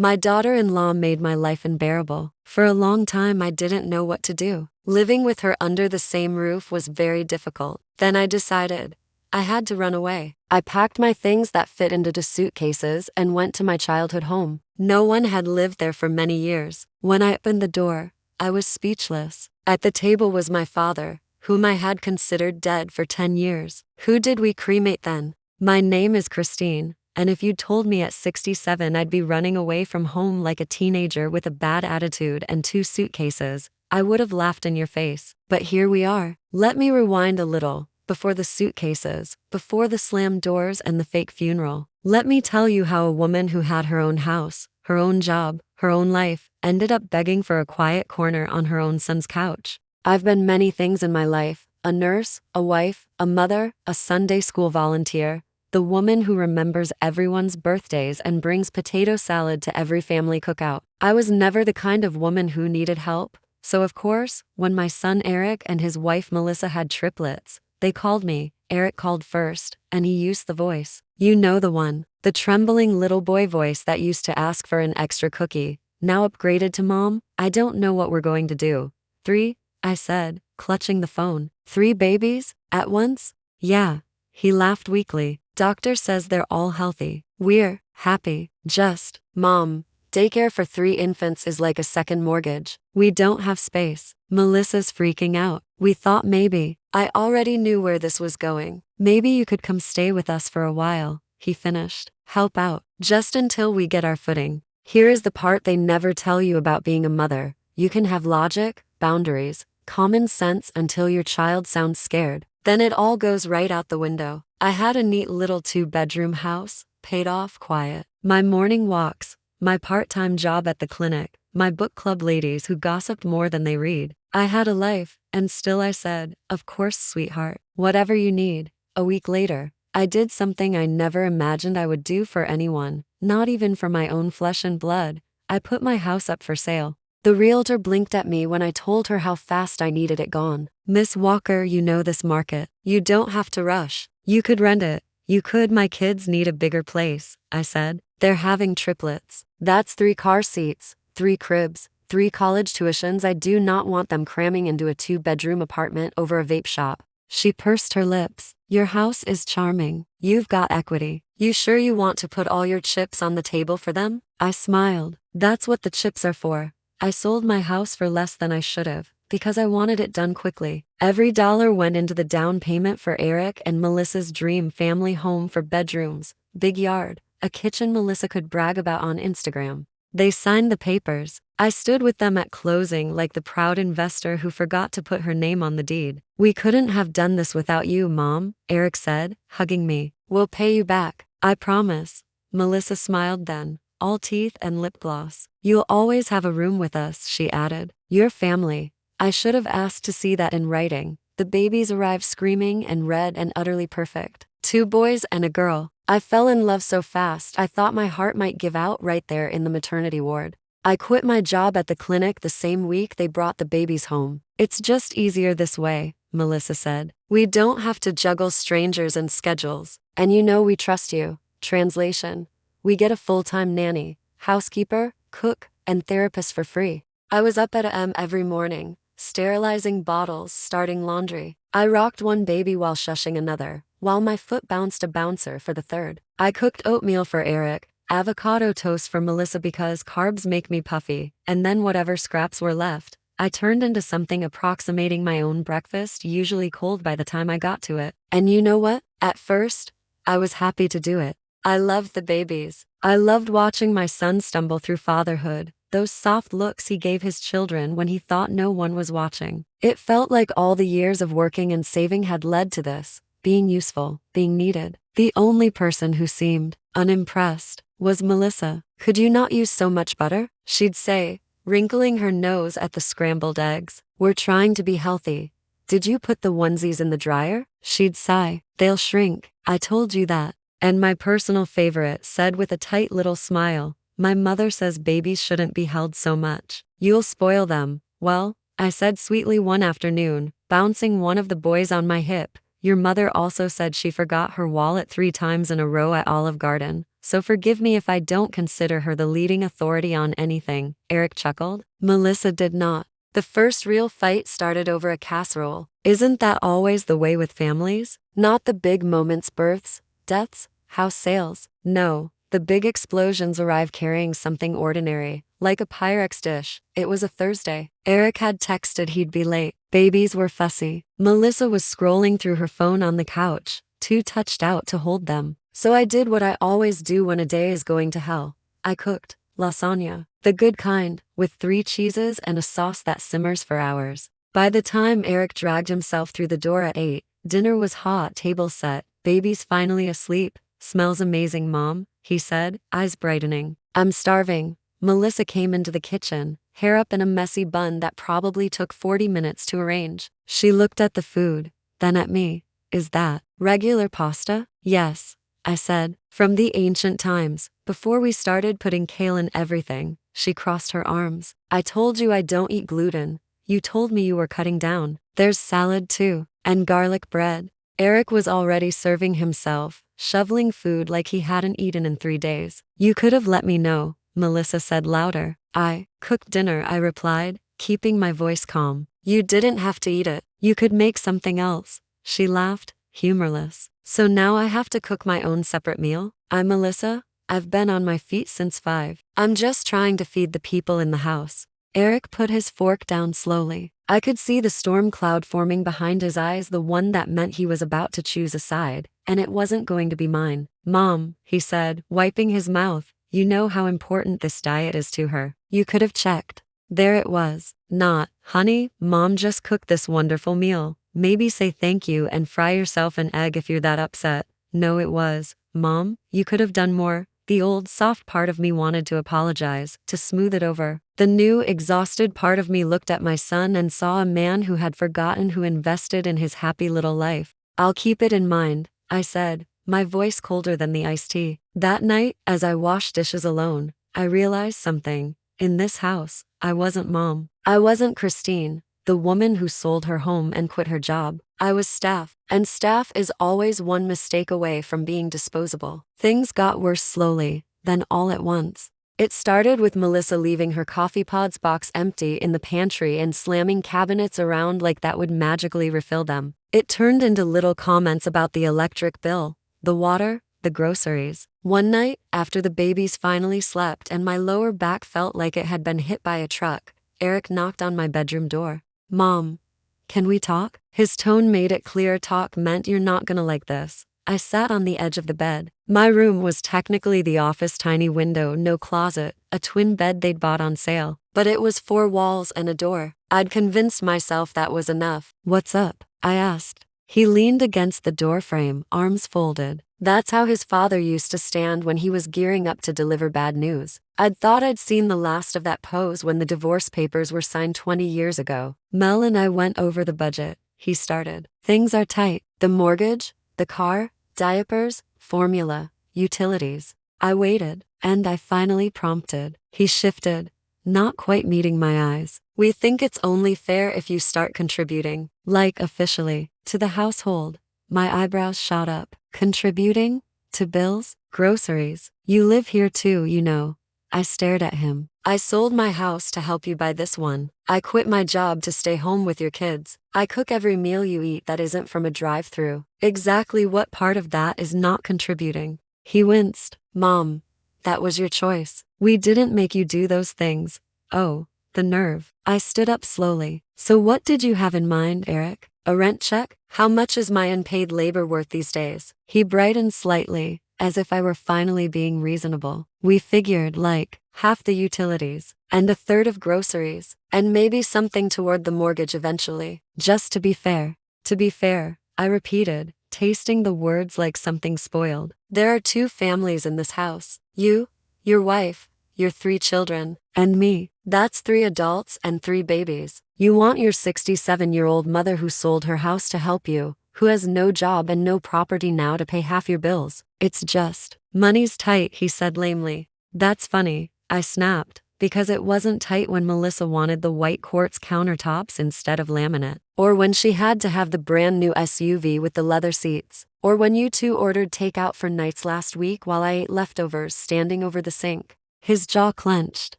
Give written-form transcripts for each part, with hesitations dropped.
My daughter-in-law made my life unbearable. For a long time I didn't know what to do. Living with her under the same roof was very difficult. Then I decided I had to run away. I packed my things that fit into the suitcases and went to my childhood home. No one had lived there for many years. When I opened the door, I was speechless. At the table was my father, whom I had considered dead for 10 years. Who did we cremate then? My name is Christine, and if you'd told me at 67 I'd be running away from home like a teenager with a bad attitude and 2 suitcases, I would have laughed in your face. But here we are. Let me rewind a little. Before the suitcases, before the slammed doors and the fake funeral. Let me tell you how a woman who had her own house, her own job, her own life, ended up begging for a quiet corner on her own son's couch. I've been many things in my life: a nurse, a wife, a mother, a Sunday school volunteer, the woman who remembers everyone's birthdays and brings potato salad to every family cookout. I was never the kind of woman who needed help, so of course, when my son Eric and his wife Melissa had triplets, they called me. Eric called first, and he used the voice. You know the one. The trembling little boy voice that used to ask for an extra cookie, now upgraded to Mom, I don't know what we're going to do. 3, I said, clutching the phone. 3 babies? At once? Yeah. He laughed weakly. Doctor says they're all healthy. We're happy. Just, Mom, daycare for 3 infants is like a second mortgage. We don't have space. Melissa's freaking out. We thought maybe. I already knew where this was going. Maybe you could come stay with us for a while, he finished. Help out, just until we get our footing. Here is the part they never tell you about being a mother. You can have logic, boundaries, common sense until your child sounds scared. Then it all goes right out the window. I had a neat little 2-bedroom house, paid off, quiet. My morning walks, my part-time job at the clinic, my book club ladies who gossiped more than they read. I had a life, and still I said, of course, sweetheart, whatever you need. A week later, I did something I never imagined I would do for anyone, not even for my own flesh and blood. I put my house up for sale. The realtor blinked at me when I told her how fast I needed it gone. Miss Walker, you know this market. You don't have to rush. You could rent it. You could. My kids need a bigger place, I said. They're having triplets. That's 3 car seats, 3 cribs, 3 college tuitions. I do not want them cramming into a 2-bedroom apartment over a vape shop. She pursed her lips. Your house is charming. You've got equity. You sure you want to put all your chips on the table for them? I smiled. That's what the chips are for. I sold my house for less than I should have, because I wanted it done quickly. Every dollar went into the down payment for Eric and Melissa's dream family home, for bedrooms, big yard, a kitchen Melissa could brag about on Instagram. They signed the papers. I stood with them at closing like the proud investor who forgot to put her name on the deed. We couldn't have done this without you, Mom, Eric said, hugging me. We'll pay you back. I promise. Melissa smiled then, all teeth and lip gloss. You'll always have a room with us, she added. Your family. I should have asked to see that in writing. The babies arrived screaming and red and utterly perfect. 2 boys and a girl. I fell in love so fast I thought my heart might give out right there in the maternity ward. I quit my job at the clinic the same week they brought the babies home. It's just easier this way, Melissa said. We don't have to juggle strangers and schedules. And you know we trust you. Translation. We get a full-time nanny, housekeeper, cook, and therapist for free. I was up at a.m. every morning, sterilizing bottles, starting laundry. I rocked one baby while shushing another, while my foot bounced a bouncer for the third. I cooked oatmeal for Eric, avocado toast for Melissa because carbs make me puffy, and then whatever scraps were left, I turned into something approximating my own breakfast, usually cold by the time I got to it. And you know what? At first, I was happy to do it. I loved the babies. I loved watching my son stumble through fatherhood, those soft looks he gave his children when he thought no one was watching. It felt like all the years of working and saving had led to this, being useful, being needed. The only person who seemed unimpressed was Melissa. Could you not use so much butter? She'd say, wrinkling her nose at the scrambled eggs. We're trying to be healthy. Did you put the onesies in the dryer? She'd sigh. They'll shrink. I told you that. And my personal favorite said with a tight little smile, my mother says babies shouldn't be held so much. You'll spoil them. Well, I said sweetly one afternoon, bouncing one of the boys on my hip. Your mother also said she forgot her wallet 3 times in a row at Olive Garden. so forgive me if I don't consider her the leading authority on anything, Eric chuckled. Melissa did not. The first real fight started over a casserole. Isn't that always the way with families? Not the big moments, births, deaths, house sales. No, the big explosions arrive carrying something ordinary, like a Pyrex dish. It was a Thursday. Eric had texted he'd be late. Babies were fussy. Melissa was scrolling through her phone on the couch, too touched out to hold them. So I did what I always do when a day is going to hell. I cooked lasagna, the good kind, with 3 cheeses and a sauce that simmers for hours. By the time Eric dragged himself through the door at 8, dinner was hot, table set, babies finally asleep. Smells amazing, Mom, he said, eyes brightening. I'm starving. Melissa came into the kitchen, hair up in a messy bun that probably took 40 minutes to arrange. She looked at the food, then at me. Is that regular pasta? Yes, I said. From the ancient times, before we started putting kale in everything. She crossed her arms. I told you I don't eat gluten. You told me you were cutting down. There's salad too, and garlic bread. Eric was already serving himself, shoveling food like he hadn't eaten in 3 days. You could have let me know, Melissa said louder. I cooked dinner, I replied, keeping my voice calm. You didn't have to eat it. You could make something else. She laughed, humorless. So now I have to cook my own separate meal? I'm Melissa. I've been on my feet since 5. I'm just trying to feed the people in the house. Eric put his fork down slowly. I could see the storm cloud forming behind his eyes, the one that meant he was about to choose a side, and it wasn't going to be mine. Mom, he said, wiping his mouth, you know how important this diet is to her. You could have checked. There it was. Not, honey, Mom just cooked this wonderful meal. Maybe say thank you and fry yourself an egg if you're that upset. No, it was. Mom, you could have done more. The old, soft part of me wanted to apologize, to smooth it over. The new, exhausted part of me looked at my son and saw a man who had forgotten who invested in his happy little life. I'll keep it in mind, I said, my voice colder than the iced tea. That night, as I washed dishes alone, I realized something. In this house, I wasn't Mom. I wasn't Christine, the woman who sold her home and quit her job. I was staff, and staff is always one mistake away from being disposable. Things got worse slowly, then all at once. It started with Melissa leaving her coffee pods box empty in the pantry and slamming cabinets around like that would magically refill them. It turned into little comments about the electric bill, the water, the groceries. One night, after the babies finally slept and my lower back felt like it had been hit by a truck, Eric knocked on my bedroom door. Mom, can we talk? His tone made it clear talk meant you're not gonna like this. I sat on the edge of the bed. My room was technically the office, tiny window, no closet, a twin bed they'd bought on sale. But it was 4 walls and a door. I'd convinced myself that was enough. What's up? I asked. He leaned against the doorframe, arms folded. That's how his father used to stand when he was gearing up to deliver bad news. I'd thought I'd seen the last of that pose when the divorce papers were signed 20 years ago. Mel and I went over the budget, he started. Things are tight. The mortgage, the car, diapers, formula, utilities. I waited, and I finally prompted. He shifted, not quite meeting my eyes. We think it's only fair if you start contributing, like officially, to the household. My eyebrows shot up. Contributing? To bills? Groceries? You live here too, you know. I stared at him. I sold my house to help you buy this one. I quit my job to stay home with your kids. I cook every meal you eat that isn't from a drive-thru. Exactly what part of that is not contributing? He winced. Mom, that was your choice. We didn't make you do those things. Oh, the nerve. I stood up slowly. So what did you have in mind, Eric? A rent check? How much is my unpaid labor worth these days? He brightened slightly, as if I were finally being reasonable. We figured like half the utilities, and a third of groceries, and maybe something toward the mortgage eventually. Just to be fair. To be fair, I repeated, tasting the words like something spoiled. There are 2 families in this house. You, your wife, your 3 children, and me. That's 3 adults and 3 babies. You want your 67-year-old mother who sold her house to help you, who has no job and no property now to pay half your bills. It's just, money's tight, he said lamely. That's funny, I snapped, because it wasn't tight when Melissa wanted the white quartz countertops instead of laminate, or when she had to have the brand new SUV with the leather seats. Or when you two ordered takeout for nights last week while I ate leftovers standing over the sink. His jaw clenched.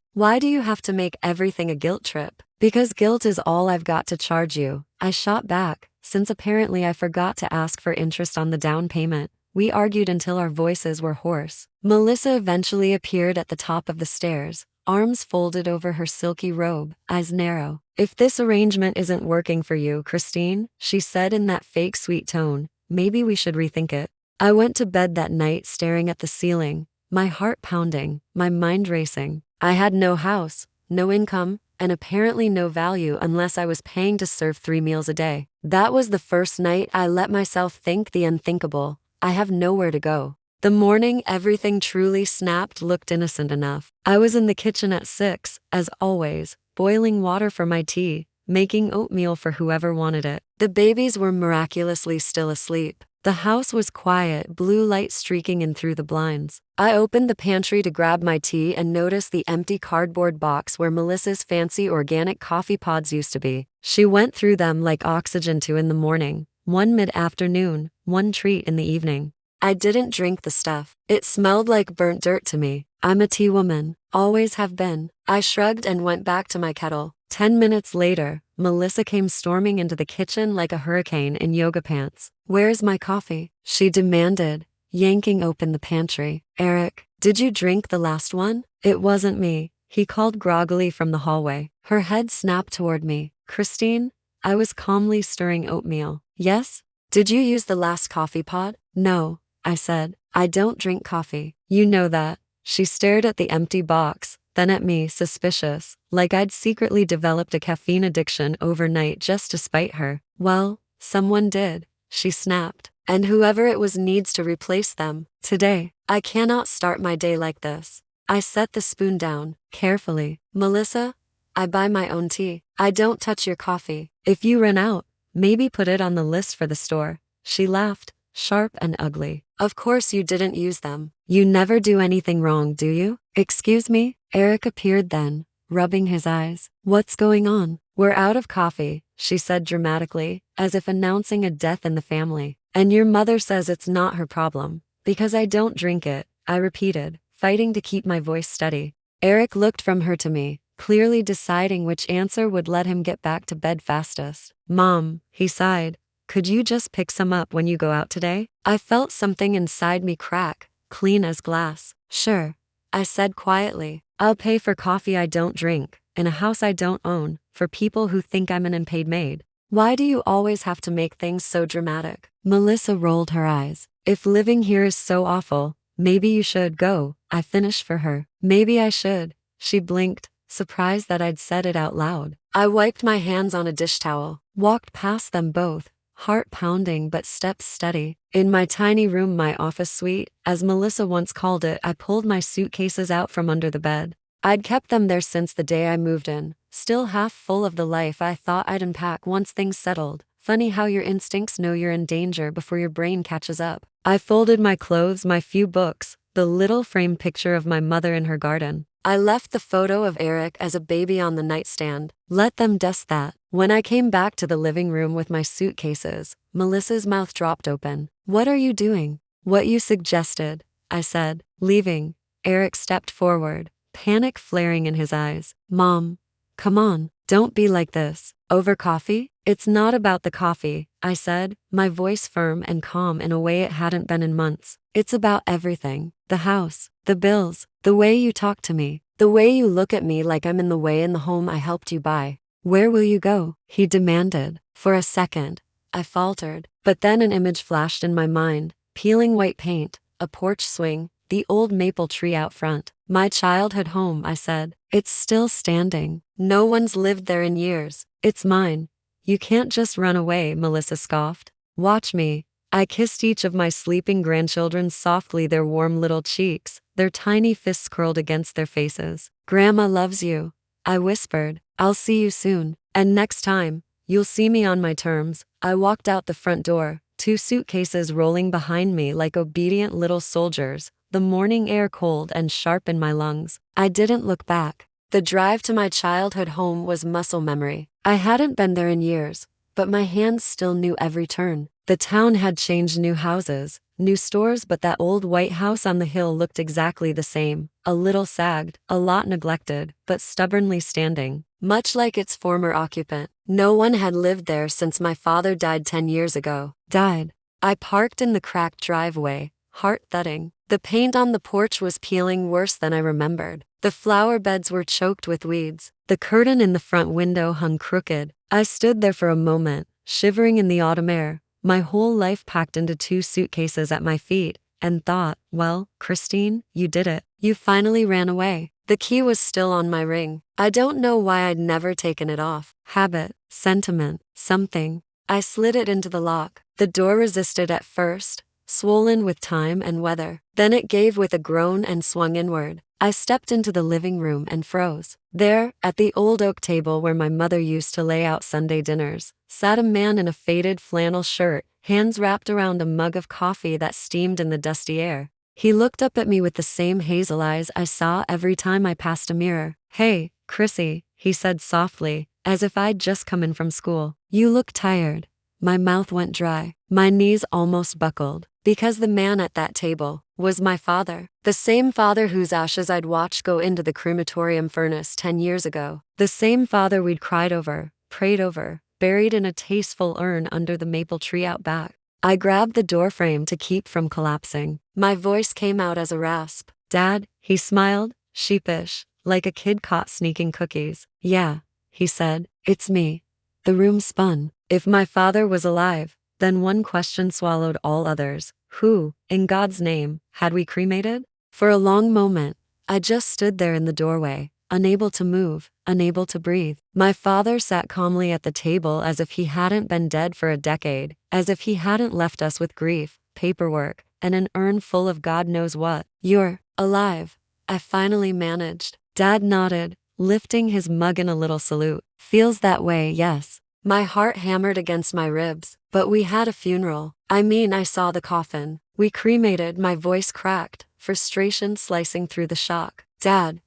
Why do you have to make everything a guilt trip? Because guilt is all I've got to charge you, I shot back, since apparently I forgot to ask for interest on the down payment. We argued until our voices were hoarse. Melissa eventually appeared at the top of the stairs, arms folded over her silky robe, eyes narrow. If this arrangement isn't working for you, Christine, she said in that fake sweet tone, maybe we should rethink it. I went to bed that night staring at the ceiling, my heart pounding, my mind racing. I had no house, no income, and apparently no value unless I was paying to serve 3 meals a day. That was the first night I let myself think the unthinkable. I have nowhere to go. The morning everything truly snapped looked innocent enough. I was in the kitchen at 6, as always, boiling water for my tea, making oatmeal for whoever wanted it. The babies were miraculously still asleep. The house was quiet, blue light streaking in through the blinds. I opened the pantry to grab my tea and noticed the empty cardboard box where Melissa's fancy organic coffee pods used to be. She went through them like oxygen 2 in the morning, one mid-afternoon, one treat in the evening. I didn't drink the stuff. It smelled like burnt dirt to me. I'm a tea woman, always have been. I shrugged and went back to my kettle. 10 minutes later, Melissa came storming into the kitchen like a hurricane in yoga pants. Where's my coffee? She demanded, yanking open the pantry. Eric, did you drink the last one? It wasn't me, he called groggily from the hallway. Her head snapped toward me. Christine? I was calmly stirring oatmeal. Yes? Did you use the last coffee pod? No, I said. I don't drink coffee. You know that. She stared at the empty box, then at me, suspicious, like I'd secretly developed a caffeine addiction overnight just to spite her. Well, someone did, she snapped, and whoever it was needs to replace them. Today, I cannot start my day like this. I set the spoon down, carefully. Melissa, I buy my own tea. I don't touch your coffee. If you run out, maybe put it on the list for the store. She laughed, sharp and ugly. Of course you didn't use them. You never do anything wrong, do you? Excuse me? Eric appeared then, rubbing his eyes. What's going on? We're out of coffee, she said dramatically, as if announcing a death in the family. And your mother says it's not her problem. Because I don't drink it, I repeated, fighting to keep my voice steady. Eric looked from her to me, clearly deciding which answer would let him get back to bed fastest. Mom, he sighed. Could you just pick some up when you go out today? I felt something inside me crack, clean as glass. Sure, I said quietly. I'll pay for coffee I don't drink, in a house I don't own, for people who think I'm an unpaid maid. Why do you always have to make things so dramatic? Melissa rolled her eyes. If living here is so awful, maybe you should go, I finished for her. Maybe I should. She blinked, surprised that I'd said it out loud. I wiped my hands on a dish towel, walked past them both, heart pounding but steps steady. In my tiny room, my office suite, as Melissa once called it, I pulled my suitcases out from under the bed. I'd kept them there since the day I moved in, still half full of the life I thought I'd unpack once things settled. Funny how your instincts know you're in danger before your brain catches up. I folded my clothes, my few books, the little framed picture of my mother in her garden. I left the photo of Eric as a baby on the nightstand. Let them dust that. When I came back to the living room with my suitcases, Melissa's mouth dropped open. What are you doing? What you suggested, I said. Leaving. Eric stepped forward, panic flaring in his eyes. Mom, come on, don't be like this. Over coffee? It's not about the coffee, I said, my voice firm and calm in a way it hadn't been in months. It's about everything. The house, the bills, the way you talk to me, the way you look at me like I'm in the way in the home I helped you buy. Where will you go? He demanded. For a second, I faltered, but then an image flashed in my mind, peeling white paint, a porch swing, the old maple tree out front. My childhood home, I said. It's still standing. No one's lived there in years. It's mine. You can't just run away, Melissa scoffed. Watch me. I kissed each of my sleeping grandchildren softly, their warm little cheeks, their tiny fists curled against their faces. Grandma loves you, I whispered. I'll see you soon. And next time, you'll see me on my terms. I walked out the front door, 2 suitcases rolling behind me like obedient little soldiers, the morning air cold and sharp in my lungs. I didn't look back. The drive to my childhood home was muscle memory. I hadn't been there in years, but my hands still knew every turn. The town had changed, new houses, new stores, but that old white house on the hill looked exactly the same. A little sagged, a lot neglected, but stubbornly standing, much like its former occupant. No one had lived there since my father died 10 years ago. Died. I parked in the cracked driveway, heart thudding. The paint on the porch was peeling worse than I remembered. The flower beds were choked with weeds. The curtain in the front window hung crooked. I stood there for a moment, shivering in the autumn air, my whole life packed into 2 suitcases at my feet, and thought, well, Christine, you did it. You finally ran away. The key was still on my ring. I don't know why I'd never taken it off. Habit, sentiment, something. I slid it into the lock. The door resisted at first, swollen with time and weather. Then it gave with a groan and swung inward. I stepped into the living room and froze. There, at the old oak table where my mother used to lay out Sunday dinners, sat a man in a faded flannel shirt, hands wrapped around a mug of coffee that steamed in the dusty air. He looked up at me with the same hazel eyes I saw every time I passed a mirror. "Hey, Chrissy," he said softly, as if I'd just come in from school. "You look tired." My mouth went dry. My knees almost buckled. Because the man at that table was my father. The same father whose ashes I'd watched go into the crematorium furnace 10 years ago. The same father we'd cried over, prayed over, buried in a tasteful urn under the maple tree out back. I grabbed the doorframe to keep from collapsing. My voice came out as a rasp. "Dad," he smiled, sheepish, like a kid caught sneaking cookies. "Yeah," he said, "it's me." The room spun. If my father was alive, then one question swallowed all others. Who, in God's name, had we cremated? For a long moment, I just stood there in the doorway, unable to move, unable to breathe. My father sat calmly at the table as if he hadn't been dead for a decade, as if he hadn't left us with grief, paperwork, and an urn full of God knows what. "You're alive," I finally managed. Dad nodded, lifting his mug in a little salute. "Feels that way, yes." My heart hammered against my ribs. "But we had a funeral. I saw the coffin. We cremated." My voice cracked, frustration slicing through the shock. "Dad,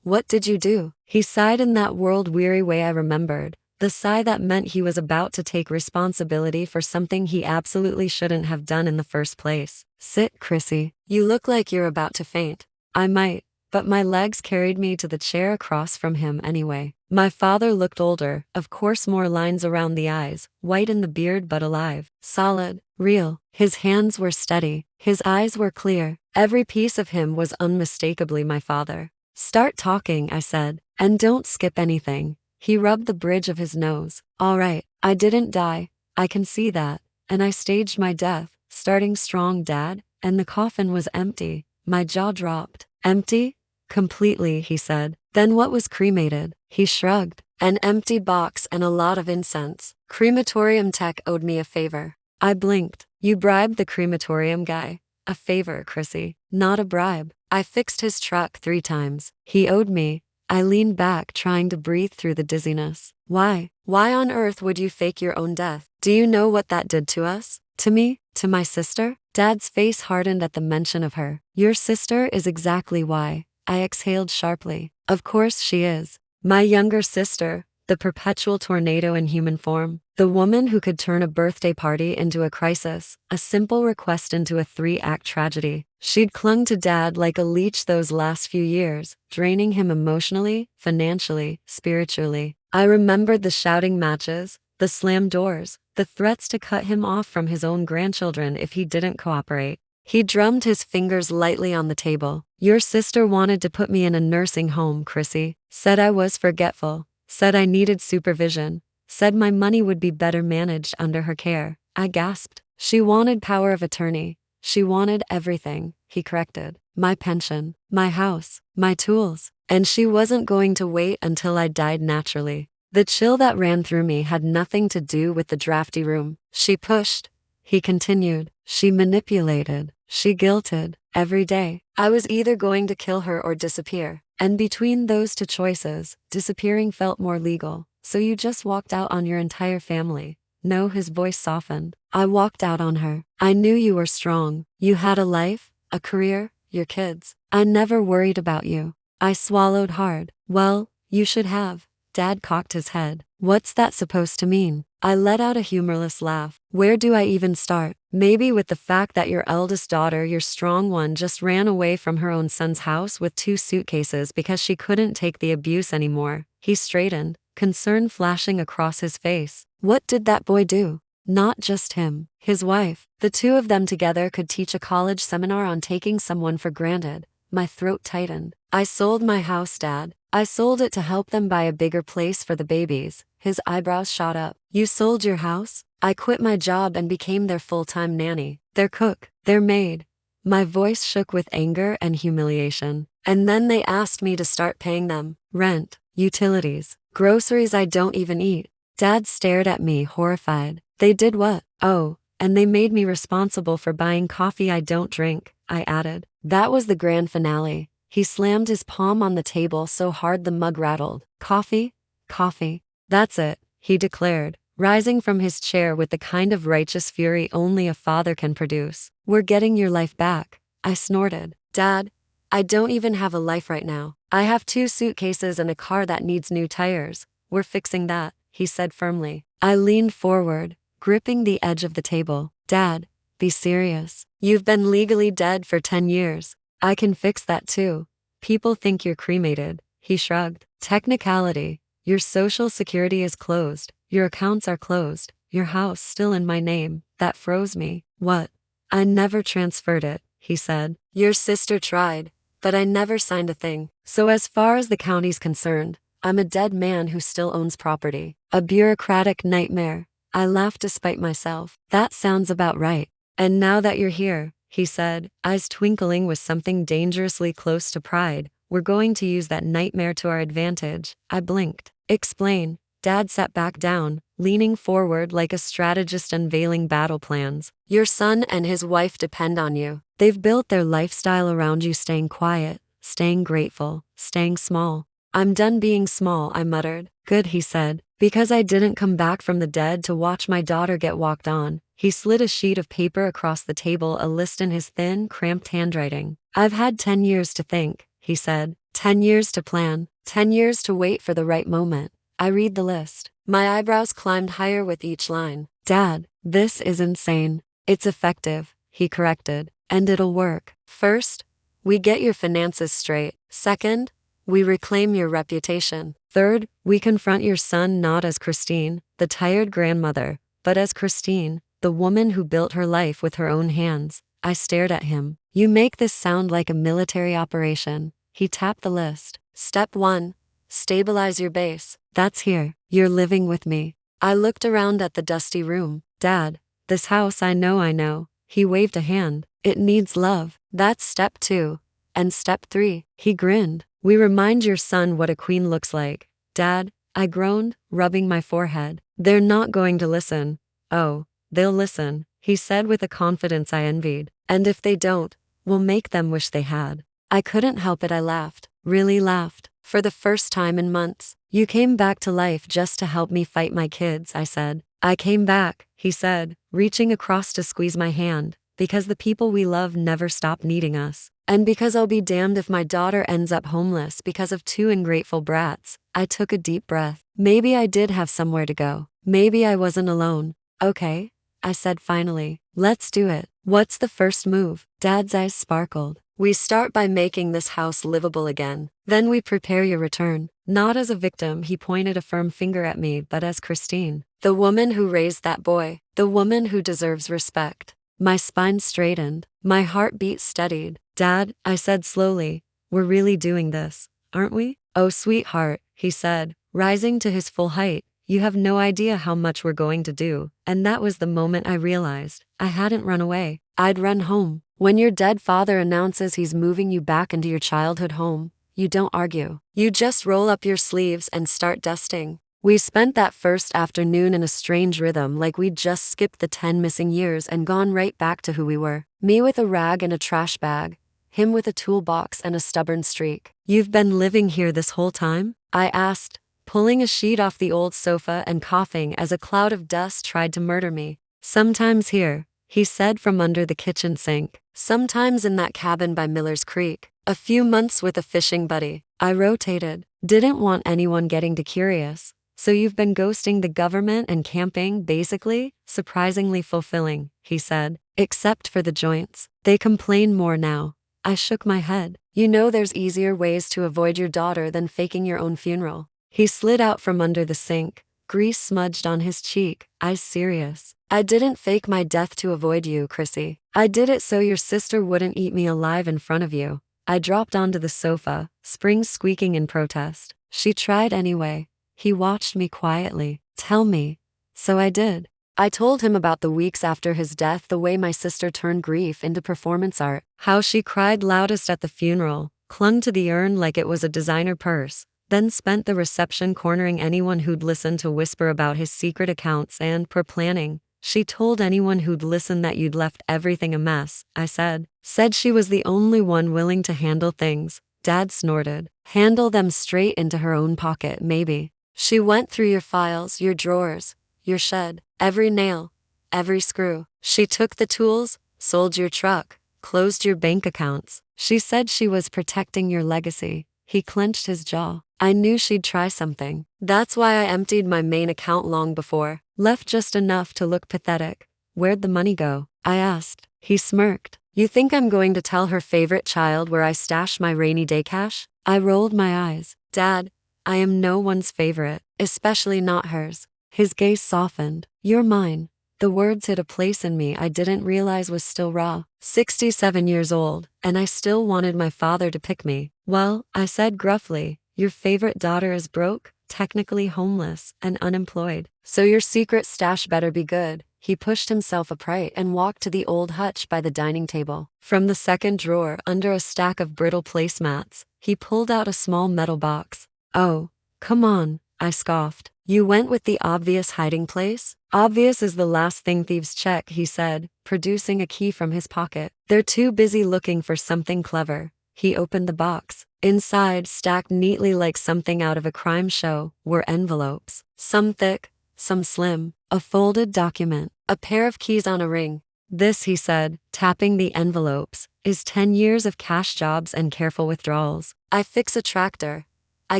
what did you do?" He sighed in that world-weary way I remembered, the sigh that meant he was about to take responsibility for something he absolutely shouldn't have done in the first place. "Sit, Chrissy. You look like you're about to faint." I might, but my legs carried me to the chair across from him anyway. My father looked older, of course, more lines around the eyes, white in the beard but alive, solid, real. His hands were steady, his eyes were clear. Every piece of him was unmistakably my father. "Start talking," I said, "and don't skip anything." He rubbed the bridge of his nose. "All right, I didn't die, I can see that, and I staged my death, starting strong, Dad, and the coffin was empty." My jaw dropped. "Empty?" "Completely," he said. "Then what was cremated?" He shrugged. "An empty box and a lot of incense. Crematorium tech owed me a favor." I blinked. "You bribed the crematorium guy?" "A favor, Chrissy, not a bribe. I fixed his truck 3 times. He owed me." I leaned back, trying to breathe through the dizziness. "Why? Why on earth would you fake your own death? Do you know what that did to us? To me? To my sister?" Dad's face hardened at the mention of her. "Your sister is exactly why." I exhaled sharply. "Of course she is. My younger sister, the perpetual tornado in human form. The woman who could turn a birthday party into a crisis, a simple request into a 3-act tragedy. She'd clung to Dad like a leech those last few years, draining him emotionally, financially, spiritually. I remembered the shouting matches, the slammed doors, the threats to cut him off from his own grandchildren if he didn't cooperate. He drummed his fingers lightly on the table. "Your sister wanted to put me in a nursing home, Chrissy. Said I was forgetful. Said I needed supervision. Said my money would be better managed under her care." I gasped. "She wanted power of attorney. She wanted everything," he corrected. "My pension, my house, my tools. And she wasn't going to wait until I died naturally." The chill that ran through me had nothing to do with the drafty room. "She pushed," he continued. "She manipulated. She guilted. Every day. I was either going to kill her or disappear. And between those 2 choices, disappearing felt more legal. So you just walked out on your entire family." "No," his voice softened. "I walked out on her. I knew you were strong. You had a life, a career, your kids. I never worried about you." I swallowed hard. "Well, you should have." Dad cocked his head. "What's that supposed to mean?" I let out a humorless laugh. Where do I even start? Maybe with the fact that your eldest daughter, your strong one, just ran away from her own son's house with 2 suitcases because she couldn't take the abuse anymore. He straightened, concern flashing across his face. What did that boy do? Not just him, his wife. The two of them together could teach a college seminar on taking someone for granted. My throat tightened. I sold my house, Dad. I sold it to help them buy a bigger place for the babies. His eyebrows shot up. You sold your house? I quit my job and became their full-time nanny, their cook, their maid. My voice shook with anger and humiliation. And then they asked me to start paying them rent, utilities, groceries I don't even eat. Dad stared at me, horrified. They did what? Oh, and they made me responsible for buying coffee I don't drink, I added. That was the grand finale. He slammed his palm on the table so hard the mug rattled. Coffee? Coffee. That's it, he declared, rising from his chair with the kind of righteous fury only a father can produce. We're getting your life back, I snorted. Dad, I don't even have a life right now. I have 2 suitcases and a car that needs new tires. We're fixing that, he said firmly. I leaned forward, gripping the edge of the table. Dad, be serious. You've been legally dead for 10 years. I can fix that too. People think you're cremated, he shrugged. Technicality. Your social security is closed. Your accounts are closed. Your house still in my name. That froze me. What? I never transferred it, he said. Your sister tried, but I never signed a thing. So as far as the county's concerned, I'm a dead man who still owns property. A bureaucratic nightmare. I laughed despite myself. That sounds about right. And now that you're here, he said, eyes twinkling with something dangerously close to pride, we're going to use that nightmare to our advantage. I blinked. Explain. Dad sat back down, leaning forward like a strategist unveiling battle plans. Your son and his wife depend on you. They've built their lifestyle around you staying quiet, staying grateful, staying small. I'm done being small, I muttered. Good, he said, because I didn't come back from the dead to watch my daughter get walked on. He slid a sheet of paper across the table, a list in his thin, cramped handwriting. I've had 10 years to think, he said. 10 years to plan. 10 years to wait for the right moment. I read the list. My eyebrows climbed higher with each line. Dad, this is insane. It's effective, he corrected, and it'll work. First, we get your finances straight. Second, we reclaim your reputation. Third, we confront your son not as Christine, the tired grandmother, but as Christine, the woman who built her life with her own hands. I stared at him. You make this sound like a military operation. He tapped the list. Step 1. Stabilize your base. That's here. You're living with me. I looked around at the dusty room. Dad, this house I know. He waved a hand. It needs love. That's step 2. And step 3. He grinned. We remind your son what a queen looks like. Dad, I groaned, rubbing my forehead. They're not going to listen. Oh, they'll listen, he said with a confidence I envied. And if they don't, we'll make them wish they had. I couldn't help it, I laughed. Really laughed. For the first time in months. You came back to life just to help me fight my kids, I said. I came back, he said, reaching across to squeeze my hand, because the people we love never stop needing us. And because I'll be damned if my daughter ends up homeless because of 2 ungrateful brats. I took a deep breath. Maybe I did have somewhere to go. Maybe I wasn't alone. Okay, I said finally. Let's do it. What's the first move? Dad's eyes sparkled. We start by making this house livable again. Then we prepare your return. Not as a victim, he pointed a firm finger at me, but as Christine. The woman who raised that boy. The woman who deserves respect. My spine straightened. My heartbeat steadied. Dad, I said slowly, we're really doing this, aren't we? Oh, sweetheart, he said, rising to his full height. You have no idea how much we're going to do. And that was the moment I realized I hadn't run away. I'd run home. When your dead father announces he's moving you back into your childhood home, you don't argue. You just roll up your sleeves and start dusting. We spent that first afternoon in a strange rhythm, like we'd just skipped the 10 missing years and gone right back to who we were. Me with a rag and a trash bag. Him with a toolbox and a stubborn streak. You've been living here this whole time? I asked, pulling a sheet off the old sofa and coughing as a cloud of dust tried to murder me. Sometimes here, he said from under the kitchen sink. Sometimes in that cabin by Miller's Creek. A few months with a fishing buddy. I rotated. Didn't want anyone getting too curious. So you've been ghosting the government and camping, basically? Surprisingly fulfilling, he said. Except for the joints. They complain more now. I shook my head. You know there's easier ways to avoid your daughter than faking your own funeral. He slid out from under the sink, grease smudged on his cheek, eyes serious. I didn't fake my death to avoid you, Chrissy. I did it so your sister wouldn't eat me alive in front of you. I dropped onto the sofa, springs squeaking in protest. She tried anyway. He watched me quietly. Tell me. So I did. I told him about the weeks after his death, the way my sister turned grief into performance art, how she cried loudest at the funeral, clung to the urn like it was a designer purse, then spent the reception cornering anyone who'd listen to whisper about his secret accounts and per planning. She told anyone who'd listen that you'd left everything a mess, I said. Said she was the only one willing to handle things. Dad snorted. Handle them straight into her own pocket, maybe. She went through your files, your drawers, your shed, every nail, every screw. She took the tools, sold your truck, closed your bank accounts. She said she was protecting your legacy. He clenched his jaw. I knew she'd try something. That's why I emptied my main account long before. Left just enough to look pathetic. Where'd the money go? I asked. He smirked. You think I'm going to tell her favorite child where I stashed my rainy day cash? I rolled my eyes. Dad, I am no one's favorite, especially not hers. His gaze softened. You're mine. The words hit a place in me I didn't realize was still raw. 67 years old, and I still wanted my father to pick me. Well, I said gruffly, your favorite daughter is broke, technically homeless, and unemployed. So your secret stash better be good. He pushed himself upright and walked to the old hutch by the dining table. From the second drawer, under a stack of brittle placemats, he pulled out a small metal box. Oh, come on, I scoffed. You went with the obvious hiding place? Obvious is the last thing thieves check, he said, producing a key from his pocket. They're too busy looking for something clever. He opened the box. Inside, stacked neatly like something out of a crime show, were envelopes. Some thick, some slim, a folded document, a pair of keys on a ring. This, he said, tapping the envelopes, is 10 years of cash jobs and careful withdrawals. I fix a tractor. I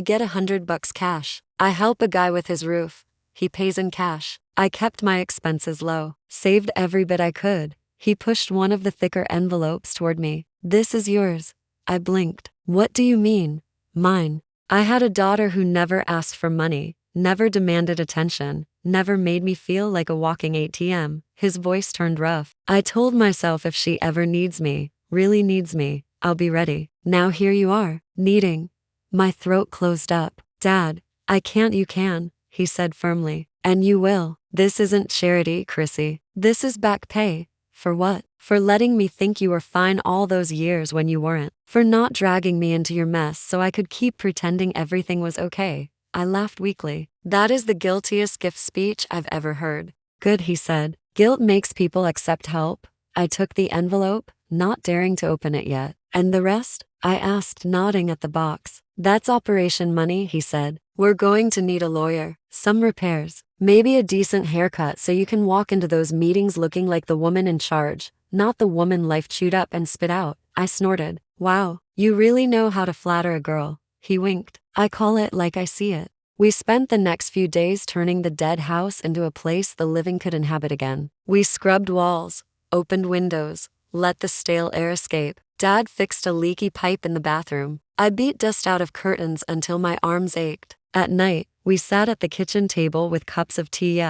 get $100 cash. I help a guy with his roof. He pays in cash. I kept my expenses low, saved every bit I could. He pushed one of the thicker envelopes toward me. This is yours. I blinked. What do you mean? Mine. I had a daughter who never asked for money, never demanded attention, never made me feel like a walking ATM. His voice turned rough. I told myself if she ever needs me, really needs me, I'll be ready. Now here you are, needing. My throat closed up. Dad, I can't. You can, he said firmly. And you will. This isn't charity, Chrissy. This is back pay. For what? For letting me think you were fine all those years when you weren't. For not dragging me into your mess so I could keep pretending everything was okay. I laughed weakly. That is the guiltiest gift speech I've ever heard. Good, he said. Guilt makes people accept help. I took the envelope, not daring to open it yet. And the rest? I asked, nodding at the box. That's operation money, he said. We're going to need a lawyer, some repairs, maybe a decent haircut so you can walk into those meetings looking like the woman in charge, not the woman life chewed up and spit out. I snorted. Wow, you really know how to flatter a girl. He winked. I call it like I see it. We spent the next few days turning the dead house into a place the living could inhabit again. We scrubbed walls, opened windows, let the stale air escape. Dad fixed a leaky pipe in the bathroom. I beat dust out of curtains until my arms ached. At night, we sat at the kitchen table with cups of tea.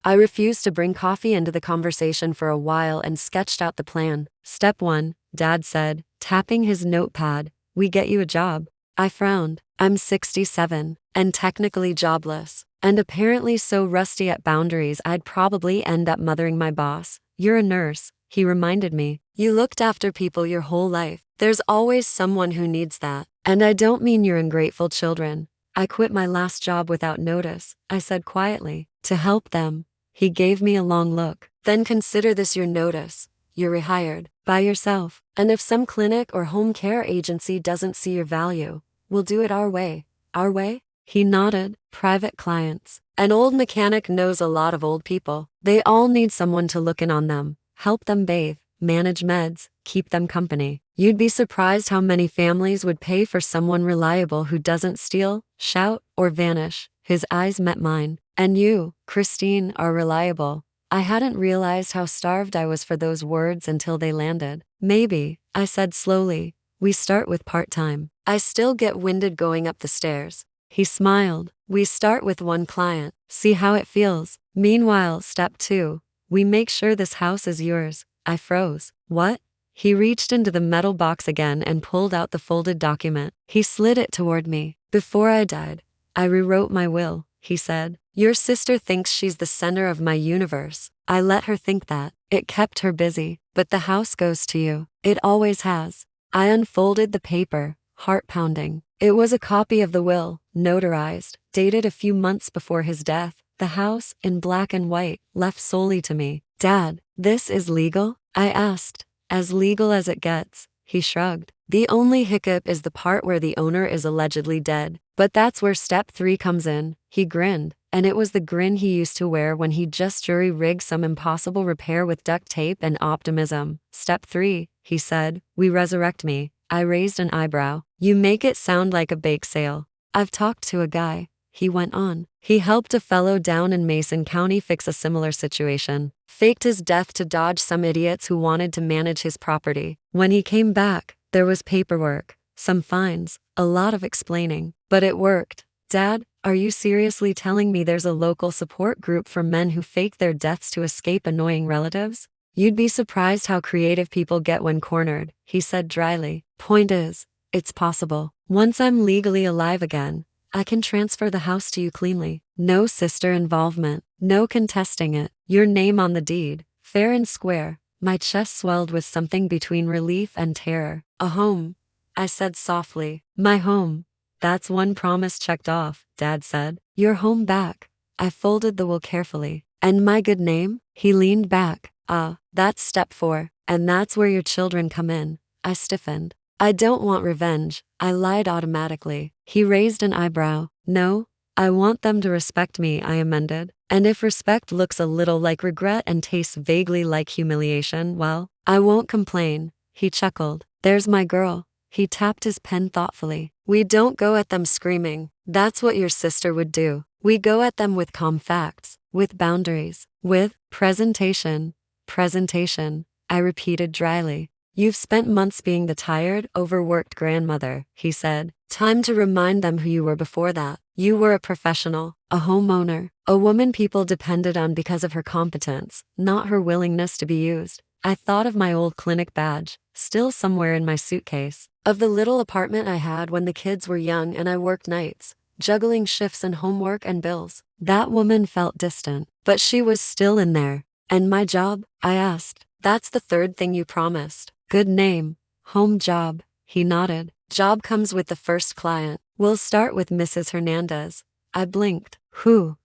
I refused to bring coffee into the conversation for a while and sketched out the plan. Step 1, Dad said, tapping his notepad. We get you a job. I frowned. I'm 67, and technically jobless, and apparently so rusty at boundaries I'd probably end up mothering my boss. You're a nurse, he reminded me. You looked after people your whole life. There's always someone who needs that. And I don't mean your ungrateful children. I quit my last job without notice, I said quietly, to help them. He gave me a long look. Then consider this your notice. You're rehired, by yourself. And if some clinic or home care agency doesn't see your value, we'll do it our way. Our way? He nodded. Private clients. An old mechanic knows a lot of old people. They all need someone to look in on them, help them bathe, manage meds, keep them company. You'd be surprised how many families would pay for someone reliable who doesn't steal, shout, or vanish. His eyes met mine. And you, Christine, are reliable. I hadn't realized how starved I was for those words until they landed. Maybe, I said slowly, we start with part-time. I still get winded going up the stairs. He smiled. We start with one client, see how it feels. Meanwhile, step 2, we make sure this house is yours. I froze. What? He reached into the metal box again and pulled out the folded document. He slid it toward me. Before I died, I rewrote my will, he said. Your sister thinks she's the center of my universe. I let her think that. It kept her busy. But the house goes to you. It always has. I unfolded the paper, heart pounding. It was a copy of the will, notarized, dated a few months before his death. The house, in black and white, left solely to me. Dad, this is legal? I asked. As legal as it gets, he shrugged. The only hiccup is the part where the owner is allegedly dead. But that's where step 3 comes in. He grinned, and it was the grin he used to wear when he just jury-rigged some impossible repair with duct tape and optimism. Step 3, he said, we resurrect me. I raised an eyebrow. You make it sound like a bake sale. I've talked to a guy, he went on. He helped a fellow down in Mason County fix a similar situation. Faked his death to dodge some idiots who wanted to manage his property. When he came back, there was paperwork, some fines, a lot of explaining. But it worked. Dad, are you seriously telling me there's a local support group for men who fake their deaths to escape annoying relatives? You'd be surprised how creative people get when cornered, he said dryly. Point is, it's possible. Once I'm legally alive again, I can transfer the house to you cleanly. No sister involvement, no contesting it. Your name on the deed, fair and square. My chest swelled with something between relief and terror. A home, I said softly. My home. That's one promise checked off, Dad said. Your home back. I folded the will carefully. And my good name? He leaned back. That's step 4. And that's where your children come in. I stiffened. I don't want revenge, I lied automatically. He raised an eyebrow. No, I want them to respect me, I amended. And if respect looks a little like regret and tastes vaguely like humiliation, well, I won't complain. He chuckled. There's my girl. He tapped his pen thoughtfully. We don't go at them screaming. That's what your sister would do. We go at them with calm facts, with boundaries, with presentation. Presentation, I repeated dryly. You've spent months being the tired, overworked grandmother, he said. Time to remind them who you were before that. You were a professional, a homeowner, a woman people depended on because of her competence, not her willingness to be used. I thought of my old clinic badge, still somewhere in my suitcase, of the little apartment I had when the kids were young and I worked nights, juggling shifts and homework and bills. That woman felt distant, but she was still in there. And my job? I asked. That's the third thing you promised. Good name. Home job. He nodded. Job comes with the first client. We'll start with Mrs. Hernandez. I blinked. Who?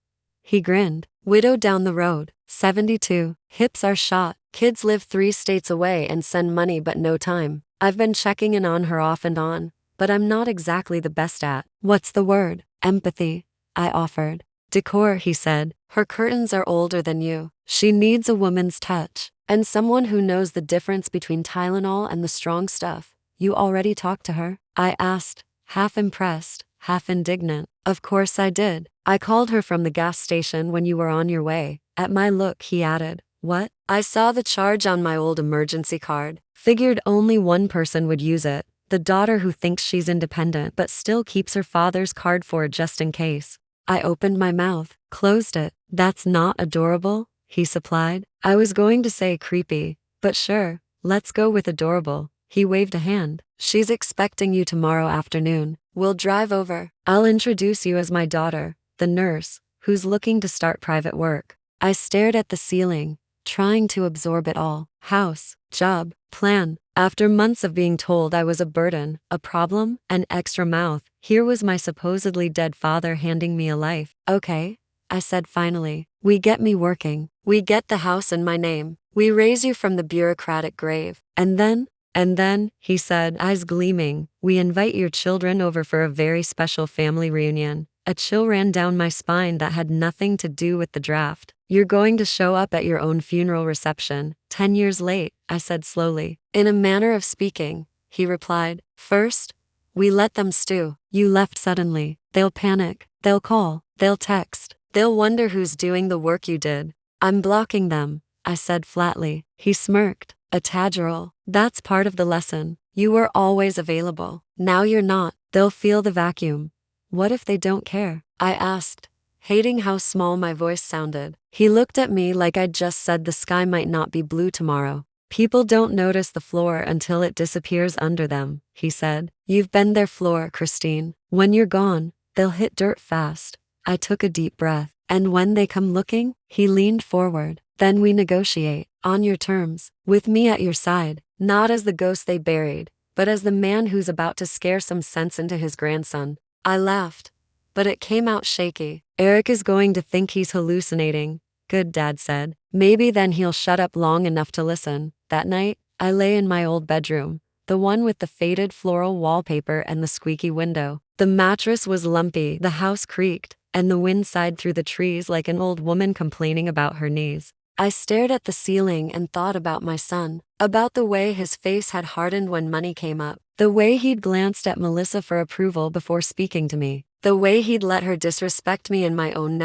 He grinned. Widow down the road. 72. Hips are shot. Kids live 3 states away and send money but no time. I've been checking in on her off and on, but I'm not exactly the best at. What's the word? Empathy. I offered. Decor, he said. Her curtains are older than you. She needs a woman's touch. And someone who knows the difference between Tylenol and the strong stuff. You already talked to her? I asked, half impressed, half indignant. Of course I did. I called her from the gas station when you were on your way. At my look, he added. What? I saw the charge on my old emergency card. Figured only one person would use it. The daughter who thinks she's independent but still keeps her father's card for just in case. I opened my mouth, closed it. That's not adorable, he supplied. I was going to say creepy, but sure, let's go with adorable. He waved a hand. She's expecting you tomorrow afternoon. We'll drive over. I'll introduce you as my daughter, the nurse, who's looking to start private work. I stared at the ceiling, trying to absorb it all. House, job, plan. After months of being told I was a burden, a problem, an extra mouth, here was my supposedly dead father handing me a life. Okay, I said finally. We get me working. We get the house in my name. We raise you from the bureaucratic grave. And then, he said, eyes gleaming, we invite your children over for a very special family reunion. A chill ran down my spine that had nothing to do with the draft. You're going to show up at your own funeral reception, 10 years late, I said slowly. In a manner of speaking, he replied. First, we let them stew. You left suddenly. They'll panic. They'll call, they'll text, they'll wonder who's doing the work you did. I'm blocking them, I said flatly. He smirked. A Tadgerel. That's part of the lesson. You were always available. Now you're not. They'll feel the vacuum. What if they don't care? I asked, hating how small my voice sounded. He looked at me like I'd just said the sky might not be blue tomorrow. People don't notice the floor until it disappears under them, he said. You've been their floor, Christine. When you're gone, they'll hit dirt fast. I took a deep breath. And when they come looking, he leaned forward. Then we negotiate, on your terms, with me at your side, not as the ghost they buried, but as the man who's about to scare some sense into his grandson. I laughed, but it came out shaky. Eric is going to think he's hallucinating. Good, Dad said. Maybe then he'll shut up long enough to listen. That night, I lay in my old bedroom, the one with the faded floral wallpaper and the squeaky window. The mattress was lumpy, the house creaked, and the wind sighed through the trees like an old woman complaining about her knees. I stared at the ceiling and thought about my son, about the way his face had hardened when money came up, the way he'd glanced at Melissa for approval before speaking to me, the way he'd let her disrespect me in my own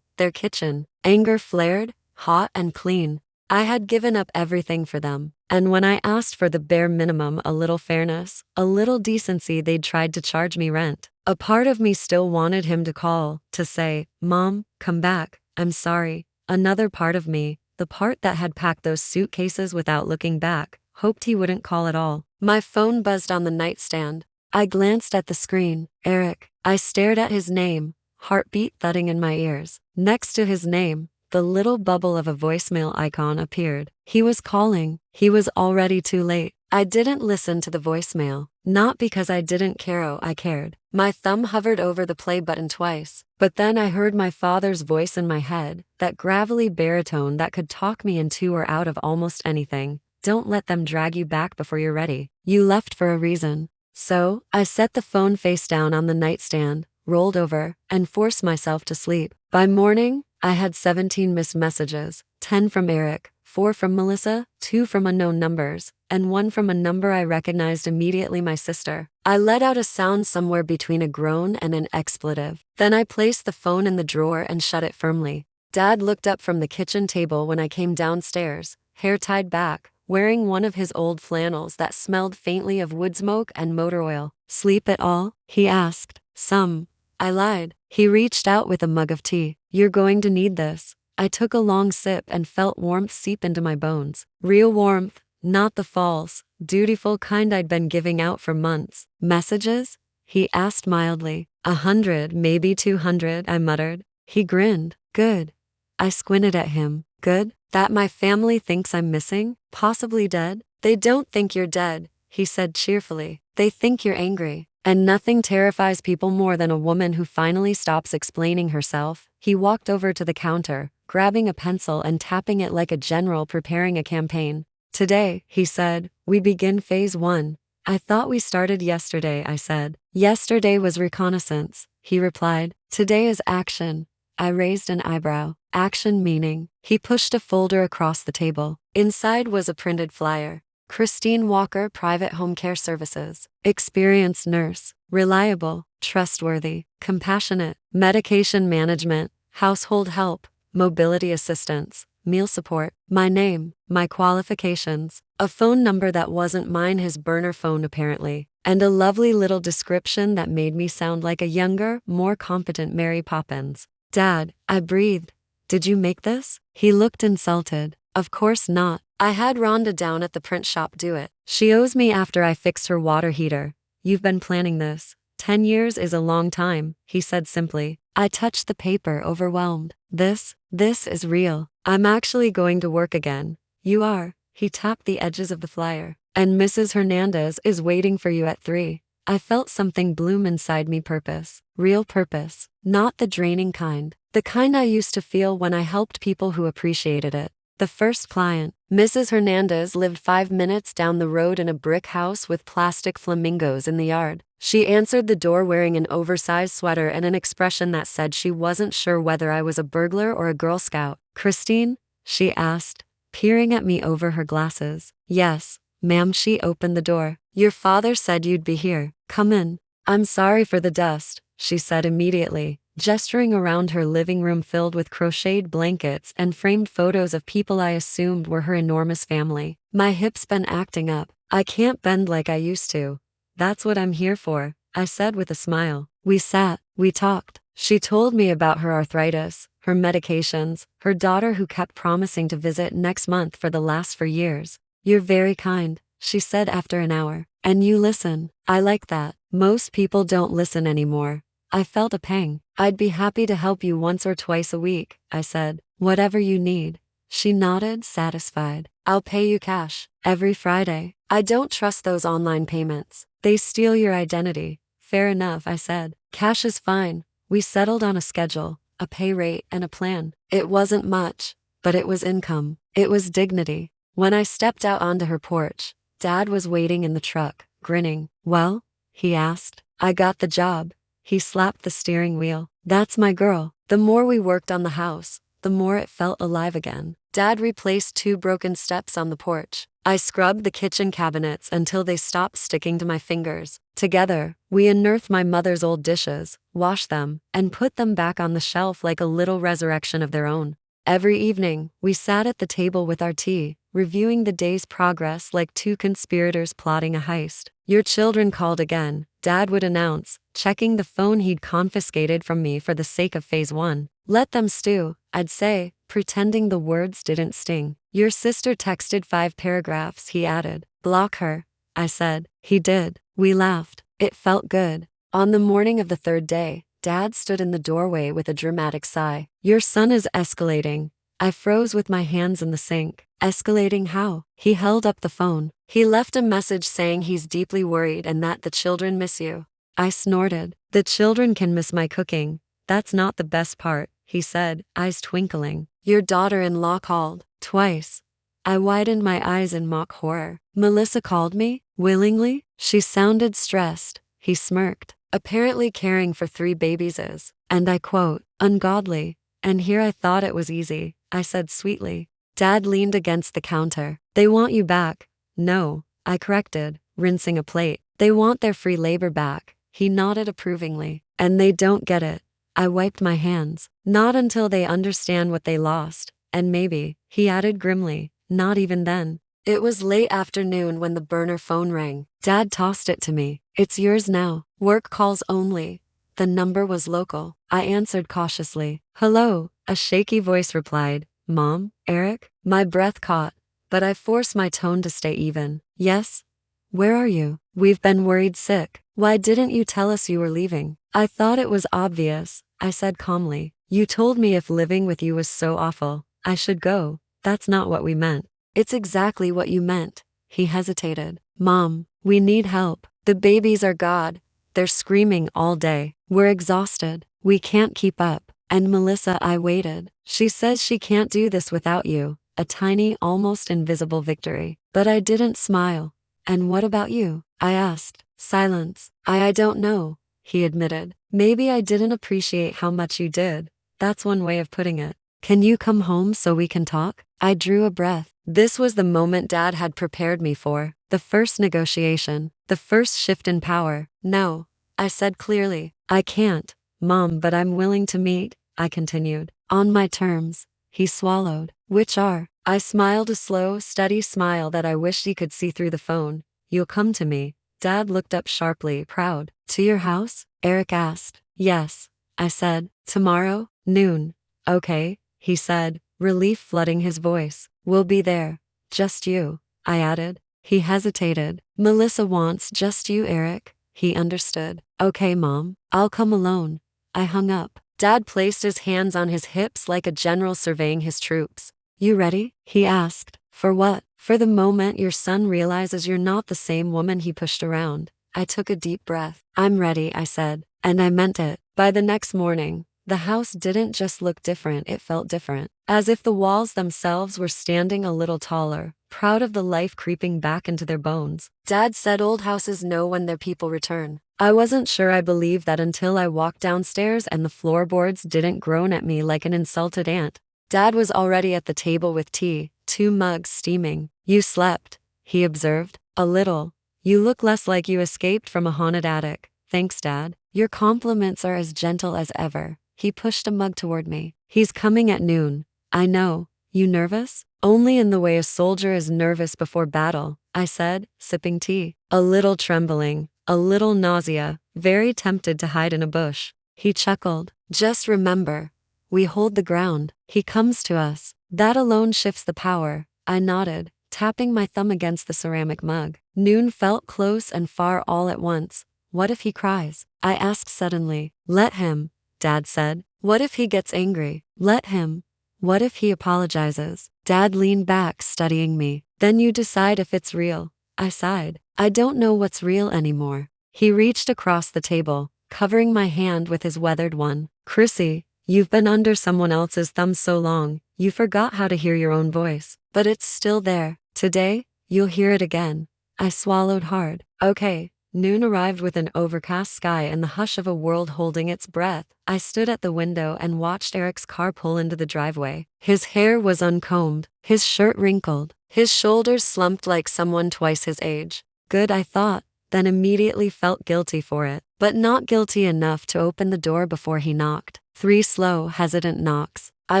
their kitchen. Anger flared, hot and clean. I had given up everything for them, and when I asked for the bare minimum, a little fairness, a little decency, they'd tried to charge me rent. A part of me still wanted him to call, to say, Mom, come back, I'm sorry. Another part of me, the part that had packed those suitcases without looking back, hoped he wouldn't call at all. My phone buzzed on the nightstand. I glanced at the screen. Eric. I stared at his name, heartbeat thudding in my ears. Next to his name, the little bubble of a voicemail icon appeared. He was calling. He was already too late. I didn't listen to the voicemail, not because I didn't care. I cared. My thumb hovered over the play button twice, but then I heard my father's voice in my head, that gravelly baritone that could talk me into or out of almost anything. Don't let them drag you back before you're ready. You left for a reason. So, I set the phone face down on the nightstand, rolled over, and forced myself to sleep. By morning, I had 17 missed messages, 10 from Eric, 4 from Melissa, 2 from unknown numbers, and 1 from a number I recognized immediately, my sister. I let out a sound somewhere between a groan and an expletive. Then I placed the phone in the drawer and shut it firmly. Dad looked up from the kitchen table when I came downstairs, hair tied back, wearing one of his old flannels that smelled faintly of wood smoke and motor oil. Sleep at all? He asked. Some. I lied. He reached out with a mug of tea. You're going to need this. I took a long sip and felt warmth seep into my bones. Real warmth, not the false, dutiful kind I'd been giving out for months. Messages? He asked mildly. 100, maybe 200, I muttered. He grinned. Good. I squinted at him. Good? That my family thinks I'm missing? Possibly dead? They don't think you're dead, he said cheerfully. They think you're angry. And nothing terrifies people more than a woman who finally stops explaining herself. He walked over to the counter, grabbing a pencil and tapping it like a general preparing a campaign. Today, he said, we begin phase 1. I thought we started yesterday, I said. Yesterday was reconnaissance, he replied. Today is action. I raised an eyebrow. Action meaning. He pushed a folder across the table. Inside was a printed flyer. Christine Walker, Private Home Care Services. Experienced nurse. Reliable. Trustworthy. Compassionate. Medication management. Household help. Mobility assistance. Meal support. My name. My qualifications. A phone number that wasn't mine, his burner phone apparently. And a lovely little description that made me sound like a younger, more competent Mary Poppins. Dad, I breathed. Did you make this? He looked insulted. Of course not. I had Rhonda down at the print shop do it. She owes me after I fixed her water heater. You've been planning this. 10 years is a long time, he said simply. I touched the paper, overwhelmed. This is real. I'm actually going to work again. You are. He tapped the edges of the flyer. And Mrs. Hernandez is waiting for you at 3. I felt something bloom inside me. Purpose. Real purpose. Not the draining kind. The kind I used to feel when I helped people who appreciated it. The first client, Mrs. Hernandez, lived 5 minutes down the road in a brick house with plastic flamingos in the yard. She answered the door wearing an oversized sweater and an expression that said she wasn't sure whether I was a burglar or a Girl Scout. Christine? She asked, peering at me over her glasses. Yes, ma'am. She opened the door. Your father said you'd be here. Come in. I'm sorry for the dust, she said immediately. gesturing around her living room filled with crocheted blankets and framed photos of people I assumed were her enormous family. My hips been acting up. I can't bend like I used to. That's what I'm here for, I said with a smile. We sat, we talked. She told me about her arthritis, her medications, her daughter who kept promising to visit next month for the last 4 years. You're very kind, she said after an hour. And you listen. I like that. Most people don't listen anymore. I felt a pang. I'd be happy to help you once or twice a week, I said. Whatever you need. She nodded, satisfied. I'll pay you cash, every Friday. I don't trust those online payments. They steal your identity. Fair enough, I said. Cash is fine. We settled on a schedule, a pay rate, and a plan. It wasn't much, but it was income. It was dignity. When I stepped out onto her porch, Dad was waiting in the truck, grinning. Well? He asked. I got the job. He slapped the steering wheel. That's my girl. The more we worked on the house, the more it felt alive again. Dad replaced 2 broken steps on the porch. I scrubbed the kitchen cabinets until they stopped sticking to my fingers. Together, we unearthed my mother's old dishes, washed them, and put them back on the shelf like a little resurrection of their own. Every evening, we sat at the table with our tea, reviewing the day's progress like 2 conspirators plotting a heist. Your children called again, Dad would announce, checking the phone he'd confiscated from me for the sake of phase 1. Let them stew, I'd say, pretending the words didn't sting. Your sister texted 5 paragraphs, he added. Block her, I said. He did. We laughed. It felt good. On the morning of the 3rd day, Dad stood in the doorway with a dramatic sigh. Your son is escalating. I froze with my hands in the sink. Escalating how? He held up the phone. He left a message saying he's deeply worried and that the children miss you. I snorted. The children can miss my cooking. That's not the best part, he said, eyes twinkling. Your daughter-in-law called. Twice. I widened my eyes in mock horror. Melissa called me? Willingly? She sounded stressed. He smirked. Apparently caring for 3 babies is, and I quote, ungodly. And here I thought it was easy, I said sweetly. Dad leaned against the counter. They want you back. No, I corrected, rinsing a plate. They want their free labor back. He nodded approvingly. And they don't get it. I wiped my hands. Not until they understand what they lost. And maybe, he added grimly, not even then. It was late afternoon when the burner phone rang. Dad tossed it to me. It's yours now. Work calls only. The number was local. I answered cautiously. Hello, a shaky voice replied. Mom, Eric? My breath caught, but I forced my tone to stay even. Yes? Where are you? We've been worried sick. Why didn't you tell us you were leaving? I thought it was obvious, I said calmly. You told me if living with you was so awful, I should go. That's not what we meant. It's exactly what you meant. He hesitated. Mom, we need help. The babies are God. They're screaming all day. We're exhausted. We can't keep up. And Melissa, I waited. She says she can't do this without you. A tiny, almost invisible victory. But I didn't smile. And what about you? I asked. Silence. I don't know, he admitted. Maybe I didn't appreciate how much you did. That's one way of putting it. Can you come home so we can talk? I drew a breath. This was the moment Dad had prepared me for. The first negotiation. The first shift in power. No, I said clearly. I can't, Mom, but I'm willing to meet, I continued. On my terms. He swallowed. Which are? I smiled, a slow, steady smile that I wished he could see through the phone. You'll come to me. Dad looked up sharply, proud. To your house? Eric asked. Yes, I said. Tomorrow, noon. Okay, he said, relief flooding his voice. We'll be there. Just you, I added. He hesitated. Melissa wants just you, Eric. He understood. Okay, Mom, I'll come alone. I hung up. Dad placed his hands on his hips like a general surveying his troops. You ready? He asked. For what? For the moment your son realizes you're not the same woman he pushed around. I took a deep breath. I'm ready, I said. And I meant it. By the next morning, the house didn't just look different, it felt different. As if the walls themselves were standing a little taller, proud of the life creeping back into their bones. Dad said old houses know when their people return. I wasn't sure I believed that until I walked downstairs and the floorboards didn't groan at me like an insulted aunt. Dad was already at the table with tea, 2 mugs steaming. You slept, he observed. A little. You look less like you escaped from a haunted attic. Thanks, Dad. Your compliments are as gentle as ever, He pushed a mug toward me. He's coming at noon. I know. You nervous? Only in the way a soldier is nervous before battle, I said, sipping tea. A little trembling, a little nausea, very tempted to hide in a bush. He chuckled. Just remember, we hold the ground. He comes to us. That alone shifts the power. I nodded, tapping my thumb against the ceramic mug. Noon felt close and far all at once. What if he cries? I asked suddenly. Let him, Dad said. What if he gets angry? Let him. What if he apologizes? Dad leaned back, studying me. Then you decide if it's real. I sighed. I don't know what's real anymore. He reached across the table, covering my hand with his weathered one. Chrissy, you've been under someone else's thumb so long, you forgot how to hear your own voice. But it's still there. Today, you'll hear it again. I swallowed hard. Okay. Noon arrived with an overcast sky and the hush of a world holding its breath. I stood at the window and watched Eric's car pull into the driveway. His hair was uncombed, his shirt wrinkled, his shoulders slumped like someone twice his age. Good, I thought, then immediately felt guilty for it, but not guilty enough to open the door before he knocked. 3 slow, hesitant knocks. I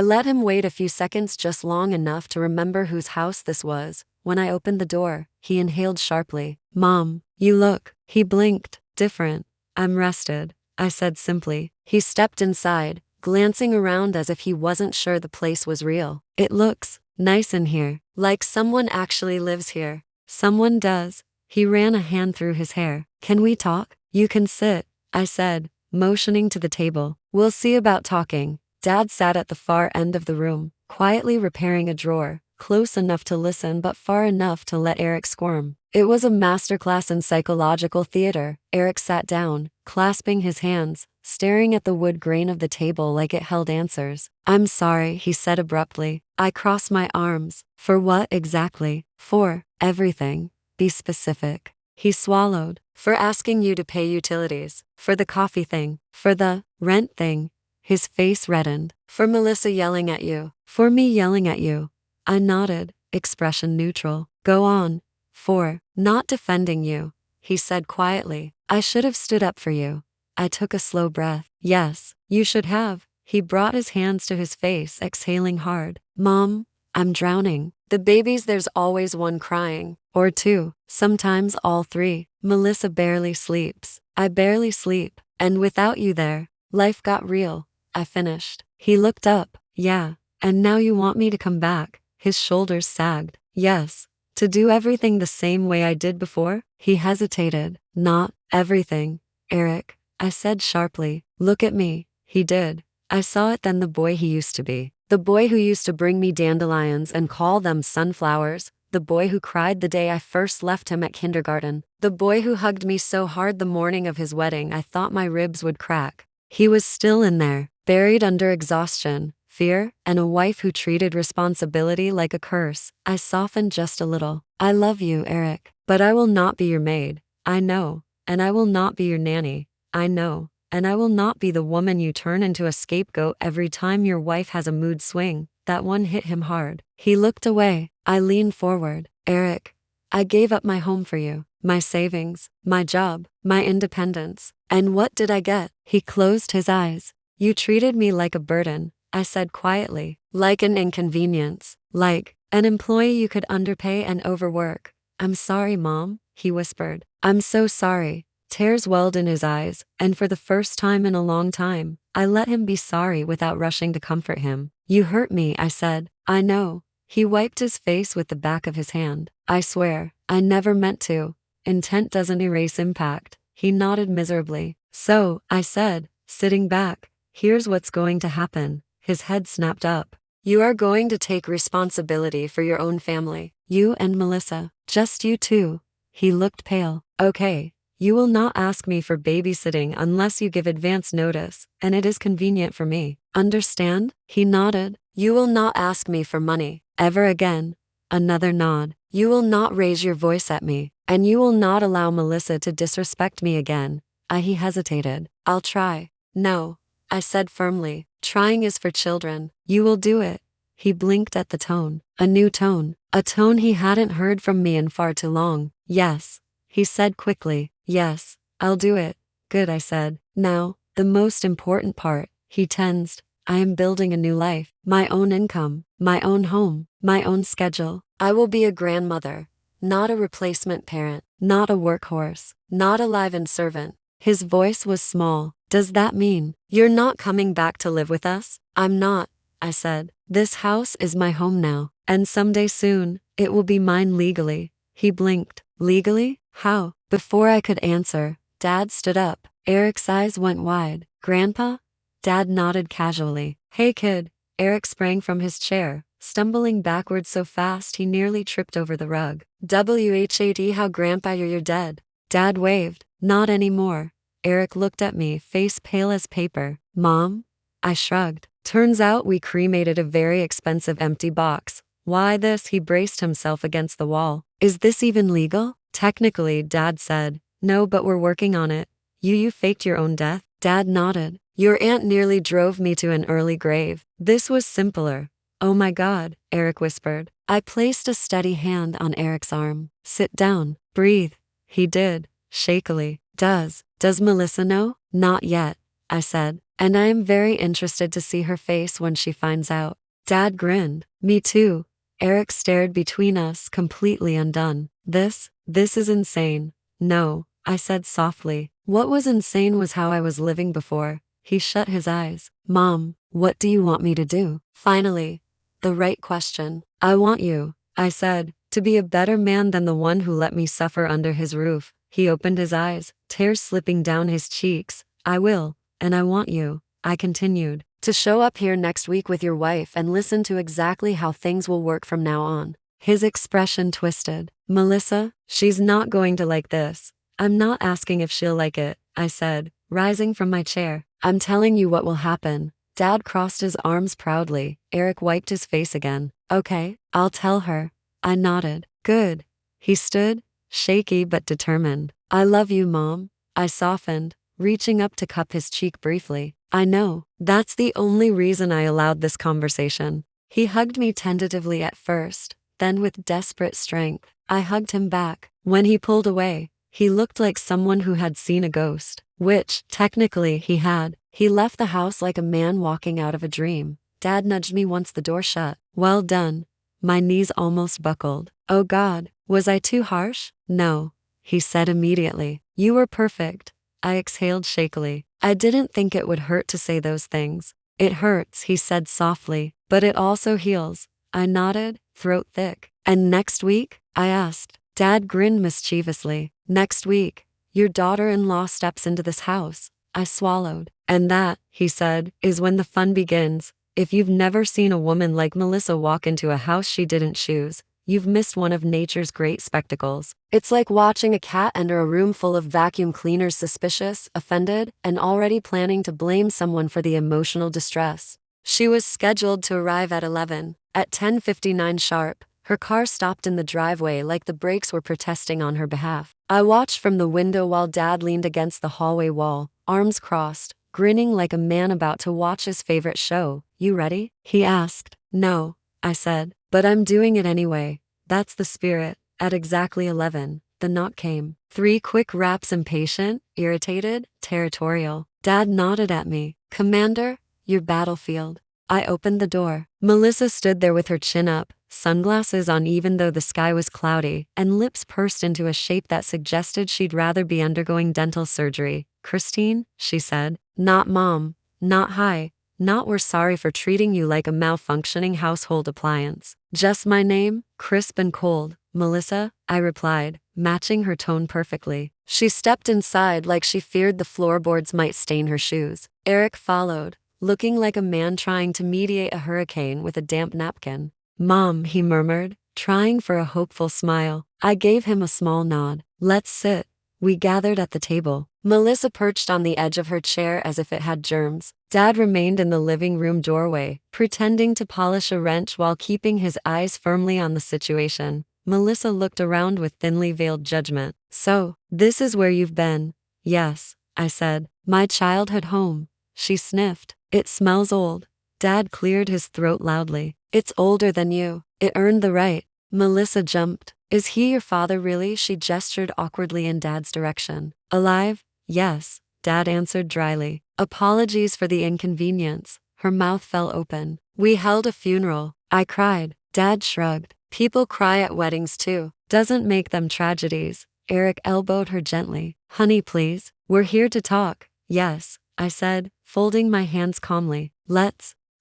let him wait a few seconds, just long enough to remember whose house this was. When I opened the door, he inhaled sharply. Mom, you look. He blinked. Different. I'm rested, I said simply. He stepped inside, glancing around as if he wasn't sure the place was real. It looks nice in here, like someone actually lives here. Someone does. He ran a hand through his hair. Can we talk? You can sit, I said, motioning to the table. We'll see about talking. Dad sat at the far end of the room, quietly repairing a drawer, close enough to listen but far enough to let Eric squirm. It was a masterclass in psychological theater. Eric sat down, clasping his hands, staring at the wood grain of the table like it held answers. I'm sorry, he said abruptly. I crossed my arms. For what exactly? For everything. Be specific. He swallowed. For asking you to pay utilities. For the coffee thing. For the rent thing. His face reddened. For Melissa yelling at you. For me yelling at you. I nodded, expression neutral. Go on. For not defending you, he said quietly. I should have stood up for you. I took a slow breath. Yes, you should have. He brought his hands to his face, exhaling hard. Mom, I'm drowning. The babies, there's always one crying. Or 2, sometimes all 3. Melissa barely sleeps. I barely sleep. And without you there, life got real. I finished. He looked up. Yeah. And now you want me to come back? His shoulders sagged. Yes. To do everything the same way I did before? He hesitated. Not everything, Eric, I said sharply. Look at me. He did. I saw it then, the boy he used to be. The boy who used to bring me dandelions and call them sunflowers. The boy who cried the day I first left him at kindergarten. The boy who hugged me so hard the morning of his wedding I thought my ribs would crack. He was still in there, buried under exhaustion, fear, and a wife who treated responsibility like a curse. I softened just a little. I love you, Eric, but I will not be your maid. I know. And I will not be your nanny. I know. And I will not be the woman you turn into a scapegoat every time your wife has a mood swing. That one hit him hard. He looked away. I leaned forward. Eric, I gave up my home for you, my savings, my job, my independence. And what did I get? He closed his eyes. You treated me like a burden, I said quietly. Like an inconvenience. Like an employee you could underpay and overwork. I'm sorry, Mom, he whispered. I'm so sorry. Tears welled in his eyes, and for the first time in a long time, I let him be sorry without rushing to comfort him. You hurt me, I said. I know. He wiped his face with the back of his hand. I swear, I never meant to. Intent doesn't erase impact. He nodded miserably. So, I said, sitting back, here's what's going to happen. His head snapped up. You are going to take responsibility for your own family. You and Melissa. Just you two. He looked pale. Okay. You will not ask me for babysitting unless you give advance notice, and it is convenient for me. Understand? He nodded. You will not ask me for money, ever again. Another nod. You will not raise your voice at me, and you will not allow Melissa to disrespect me again. He hesitated. I'll try. No, I said firmly. Trying is for children. You will do it. He blinked at the tone. A new tone. A tone he hadn't heard from me in far too long. Yes, he said quickly. Yes, I'll do it. Good, I said. Now, the most important part. He tensed. I am building a new life, my own income, my own home, my own schedule. I will be a grandmother, not a replacement parent, not a workhorse, not a live-in servant. His voice was small. Does that mean you're not coming back to live with us? I'm not, I said. This house is my home now, and someday soon, it will be mine legally. He blinked. Legally? How? Before I could answer, Dad stood up. Eric's eyes went wide. Grandpa? Dad nodded casually. Hey kid. Eric sprang from his chair, stumbling backwards so fast he nearly tripped over the rug. WHAT, how Grandpa, you're dead. Dad waved. Not anymore. Eric looked at me, face pale as paper. Mom? I shrugged. Turns out we cremated a very expensive empty box. Why this? He braced himself against the wall. Is this even legal? Technically, Dad said. No, but we're working on it. You faked your own death? Dad nodded. Your aunt nearly drove me to an early grave. This was simpler. Oh my God, Eric whispered. I placed a steady hand on Eric's arm. Sit down. Breathe. He did, shakily. Does Melissa know? Not yet, I said, and I am very interested to see her face when she finds out. Dad grinned. Me too. Eric stared between us, completely undone. This is insane. No, I said softly. What was insane was how I was living before. He shut his eyes. Mom, what do you want me to do? Finally, the right question. I want you, I said, to be a better man than the one who let me suffer under his roof. He opened his eyes, tears slipping down his cheeks. I will, and I want you, I continued, to show up here next week with your wife and listen to exactly how things will work from now on. His expression twisted. Melissa, she's not going to like this. I'm not asking if she'll like it, I said, rising from my chair. I'm telling you what will happen. Dad crossed his arms proudly. Eric wiped his face again. Okay, I'll tell her. I nodded. Good. He stood, shaky but determined. I love you, Mom. I softened, reaching up to cup his cheek briefly. I know. That's the only reason I allowed this conversation. He hugged me tentatively at first, then with desperate strength, I hugged him back. When he pulled away, he looked like someone who had seen a ghost, which, technically, he had. He left the house like a man walking out of a dream. Dad nudged me once the door shut. Well done. My knees almost buckled. Oh God, was I too harsh? No, he said immediately. You were perfect. I exhaled shakily. I didn't think it would hurt to say those things. It hurts, he said softly, but it also heals. I nodded, throat thick. And next week? I asked. Dad grinned mischievously. Next week, your daughter-in-law steps into this house. I swallowed. And that, he said, is when the fun begins. If you've never seen a woman like Melissa walk into a house she didn't choose, you've missed one of nature's great spectacles. It's like watching a cat enter a room full of vacuum cleaners, suspicious, offended, and already planning to blame someone for the emotional distress. She was scheduled to arrive at 11. At 10:59 sharp, her car stopped in the driveway like the brakes were protesting on her behalf. I watched from the window while Dad leaned against the hallway wall, arms crossed, grinning like a man about to watch his favorite show. You ready? He asked. No, I said, but I'm doing it anyway. That's the spirit. At exactly 11, the knock came. 3 quick raps, impatient, irritated, territorial. Dad nodded at me. Commander, your battlefield. I opened the door. Melissa stood there with her chin up, sunglasses on even though the sky was cloudy, and lips pursed into a shape that suggested she'd rather be undergoing dental surgery. Christine, she said. Not Mom. Not hi. Not we're sorry for treating you like a malfunctioning household appliance. Just my name, crisp and cold. Melissa, I replied, matching her tone perfectly. She stepped inside like she feared the floorboards might stain her shoes. Eric followed, looking like a man trying to mediate a hurricane with a damp napkin. Mom, he murmured, trying for a hopeful smile. I gave him a small nod. Let's sit. We gathered at the table. Melissa perched on the edge of her chair as if it had germs. Dad remained in the living room doorway, pretending to polish a wrench while keeping his eyes firmly on the situation. Melissa looked around with thinly veiled judgment. So, this is where you've been? Yes, I said. My childhood home. She sniffed. It smells old. Dad cleared his throat loudly. It's older than you. It earned the right. Melissa jumped. Is he your father really? She gestured awkwardly in Dad's direction. Alive? Yes, Dad answered dryly. Apologies for the inconvenience. Her mouth fell open. We held a funeral. I cried. Dad shrugged. People cry at weddings too. Doesn't make them tragedies. Eric elbowed her gently. Honey, please. We're here to talk. Yes, I said, folding my hands calmly.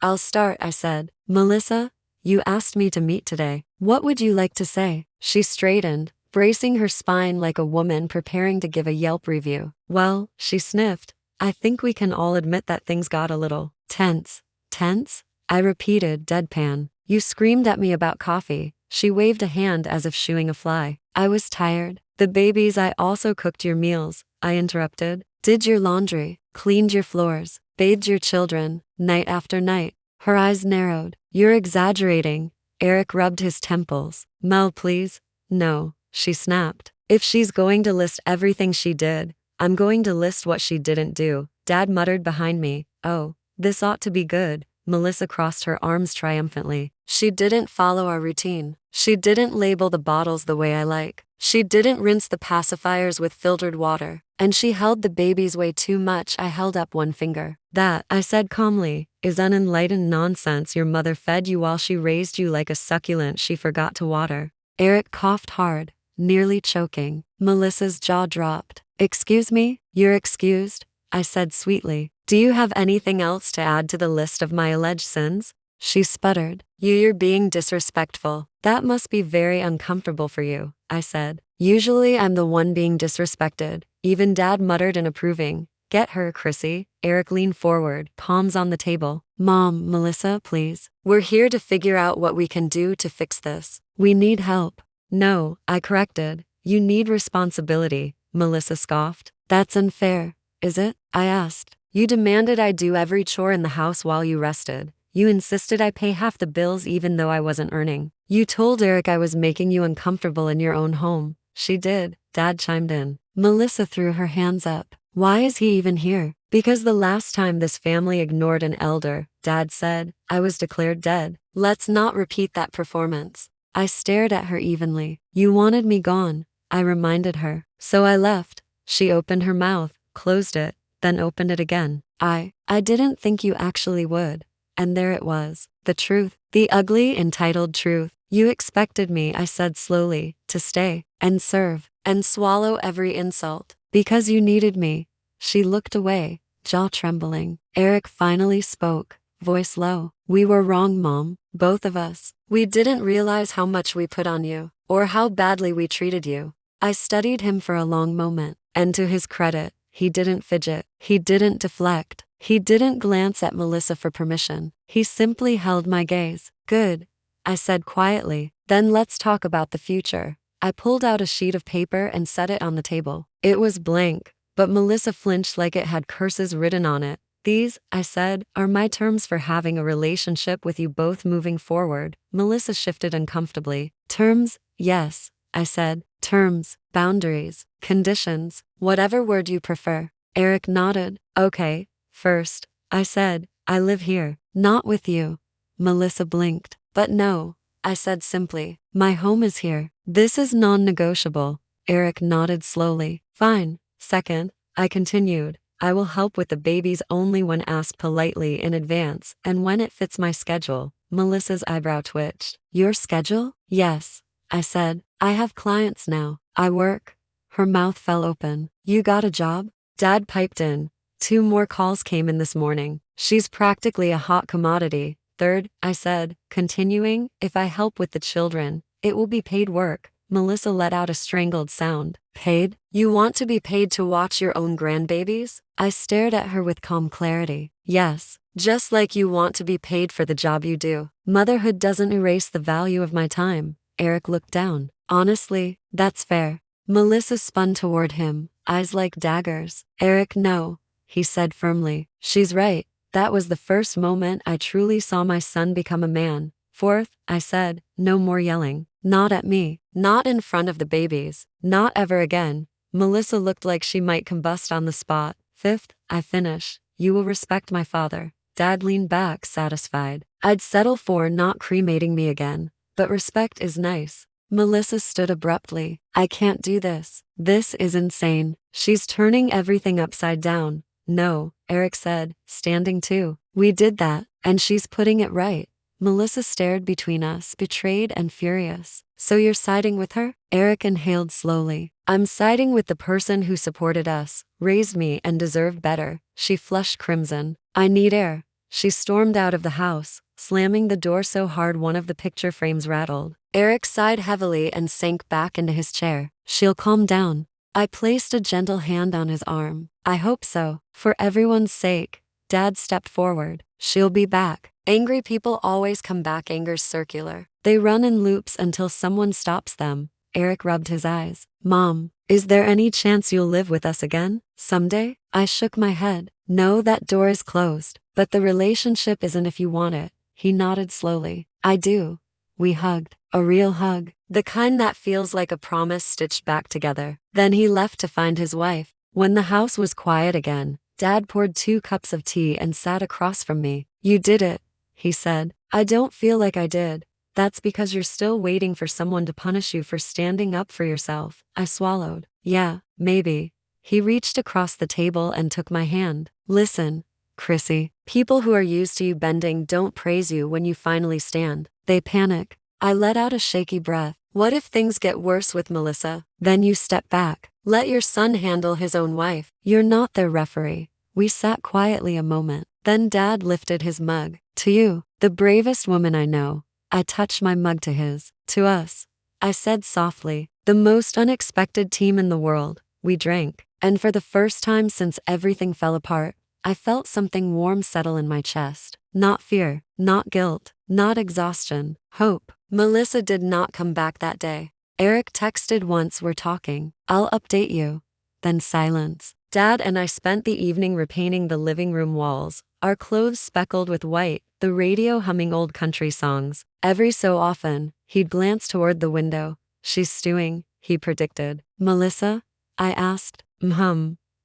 I'll start, I said. Melissa, you asked me to meet today. What would you like to say? She straightened, bracing her spine like a woman preparing to give a Yelp review. Well, she sniffed. I think we can all admit that things got a little tense. Tense? I repeated, deadpan. You screamed at me about coffee. She waved a hand as if shooing a fly. I was tired. The babies, I also cooked your meals, I interrupted. Did your laundry, cleaned your floors, bathed your children, night after night. Her eyes narrowed. You're exaggerating. Eric rubbed his temples. Mel, please. No, she snapped. If she's going to list everything she did, I'm going to list what she didn't do. Dad muttered behind me. Oh, this ought to be good. Melissa crossed her arms triumphantly. She didn't follow our routine. She didn't label the bottles the way I like. She didn't rinse the pacifiers with filtered water. And she held the babies way too much. I held up one finger. That, I said calmly, is unenlightened nonsense. Your mother fed you while she raised you like a succulent she forgot to water. Eric coughed hard, nearly choking. Melissa's jaw dropped. Excuse me? You're excused, I said sweetly. Do you have anything else to add to the list of my alleged sins? She sputtered. You're being disrespectful. That must be very uncomfortable for you, I said. Usually I'm the one being disrespected. Even Dad muttered in approving. Get her, Chrissy. Eric leaned forward, palms on the table. Mom, Melissa, please. We're here to figure out what we can do to fix this. We need help. No, I corrected. You need responsibility, Melissa scoffed. That's unfair, is it? I asked. You demanded I do every chore in the house while you rested. You insisted I pay half the bills even though I wasn't earning. You told Eric I was making you uncomfortable in your own home. She did, Dad chimed in. Melissa threw her hands up. Why is he even here? Because the last time this family ignored an elder, Dad said, I was declared dead. Let's not repeat that performance. I stared at her evenly. You wanted me gone, I reminded her. So I left. She opened her mouth, closed it, then opened it again. I didn't think you actually would. And there it was. The truth. The ugly, entitled truth. You expected me, I said slowly, to stay, and serve, and swallow every insult. Because you needed me. She looked away, jaw trembling. Eric finally spoke, voice low. We were wrong, Mom. Both of us. We didn't realize how much we put on you, or how badly we treated you. I studied him for a long moment, and to his credit, he didn't fidget. He didn't deflect. He didn't glance at Melissa for permission. He simply held my gaze. Good, I said quietly. Then let's talk about the future. I pulled out a sheet of paper and set it on the table. It was blank, but Melissa flinched like it had curses written on it. These, I said, are my terms for having a relationship with you both moving forward. Melissa shifted uncomfortably. Terms? Yes, I said. Terms, boundaries, conditions, whatever word you prefer. Eric nodded. Okay. First, I said, I live here, not with you. Melissa blinked. But no, I said simply, my home is here. This is non-negotiable. Eric nodded slowly. Fine. Second, I continued, I will help with the babies only when asked politely in advance and when it fits my schedule. Melissa's eyebrow twitched. Your schedule? Yes, I said. I have clients now. I work. Her mouth fell open. You got a job? Dad piped in. 2 more calls came in this morning. She's practically a hot commodity. Third, I said, continuing, if I help with the children, it will be paid work. Melissa let out a strangled sound. Paid? You want to be paid to watch your own grandbabies? I stared at her with calm clarity. Yes, just like you want to be paid for the job you do. Motherhood doesn't erase the value of my time. Eric looked down. Honestly, that's fair. Melissa spun toward him, eyes like daggers. Eric, no, he said firmly. She's right. That was the first moment I truly saw my son become a man. Fourth, I said, no more yelling. Not at me. Not in front of the babies. Not ever again. Melissa looked like she might combust on the spot. Fifth, I finish. You will respect my father. Dad leaned back, satisfied. I'd settle for not cremating me again. But respect is nice. Melissa stood abruptly. I can't do this. This is insane. She's turning everything upside down. No, Eric said, standing too. We did that, and she's putting it right. Melissa stared between us, betrayed and furious. So you're siding with her? Eric inhaled slowly. I'm siding with the person who supported us, raised me, and deserved better. She flushed crimson. I need air. She stormed out of the house, slamming the door so hard one of the picture frames rattled. Eric sighed heavily and sank back into his chair. She'll calm down. I placed a gentle hand on his arm. I hope so. For everyone's sake. Dad stepped forward. She'll be back. Angry people always come back. Anger's circular. They run in loops until someone stops them. Eric rubbed his eyes. Mom, is there any chance you'll live with us again? Someday? I shook my head. No, that door is closed. But the relationship isn't if you want it. He nodded slowly. I do. We hugged. A real hug. The kind that feels like a promise stitched back together. Then he left to find his wife. When the house was quiet again, Dad poured 2 cups of tea and sat across from me. You did it, he said. I don't feel like I did. That's because you're still waiting for someone to punish you for standing up for yourself. I swallowed. Yeah, maybe. He reached across the table and took my hand. Listen, Chrissy, people who are used to you bending don't praise you when you finally stand. They panic. I let out a shaky breath. What if things get worse with Melissa? Then you step back. Let your son handle his own wife. You're not their referee. We sat quietly a moment. Then Dad lifted his mug. To you, the bravest woman I know. I touched my mug to his. To us. I said softly. The most unexpected team in the world. We drank. And for the first time since everything fell apart, I felt something warm settle in my chest. Not fear, not guilt, not exhaustion, hope. Melissa did not come back that day. Eric texted once, we're talking. I'll update you. Then silence. Dad and I spent the evening repainting the living room walls, our clothes speckled with white, the radio humming old country songs. Every so often, he'd glance toward the window. She's stewing, he predicted. Melissa? I asked.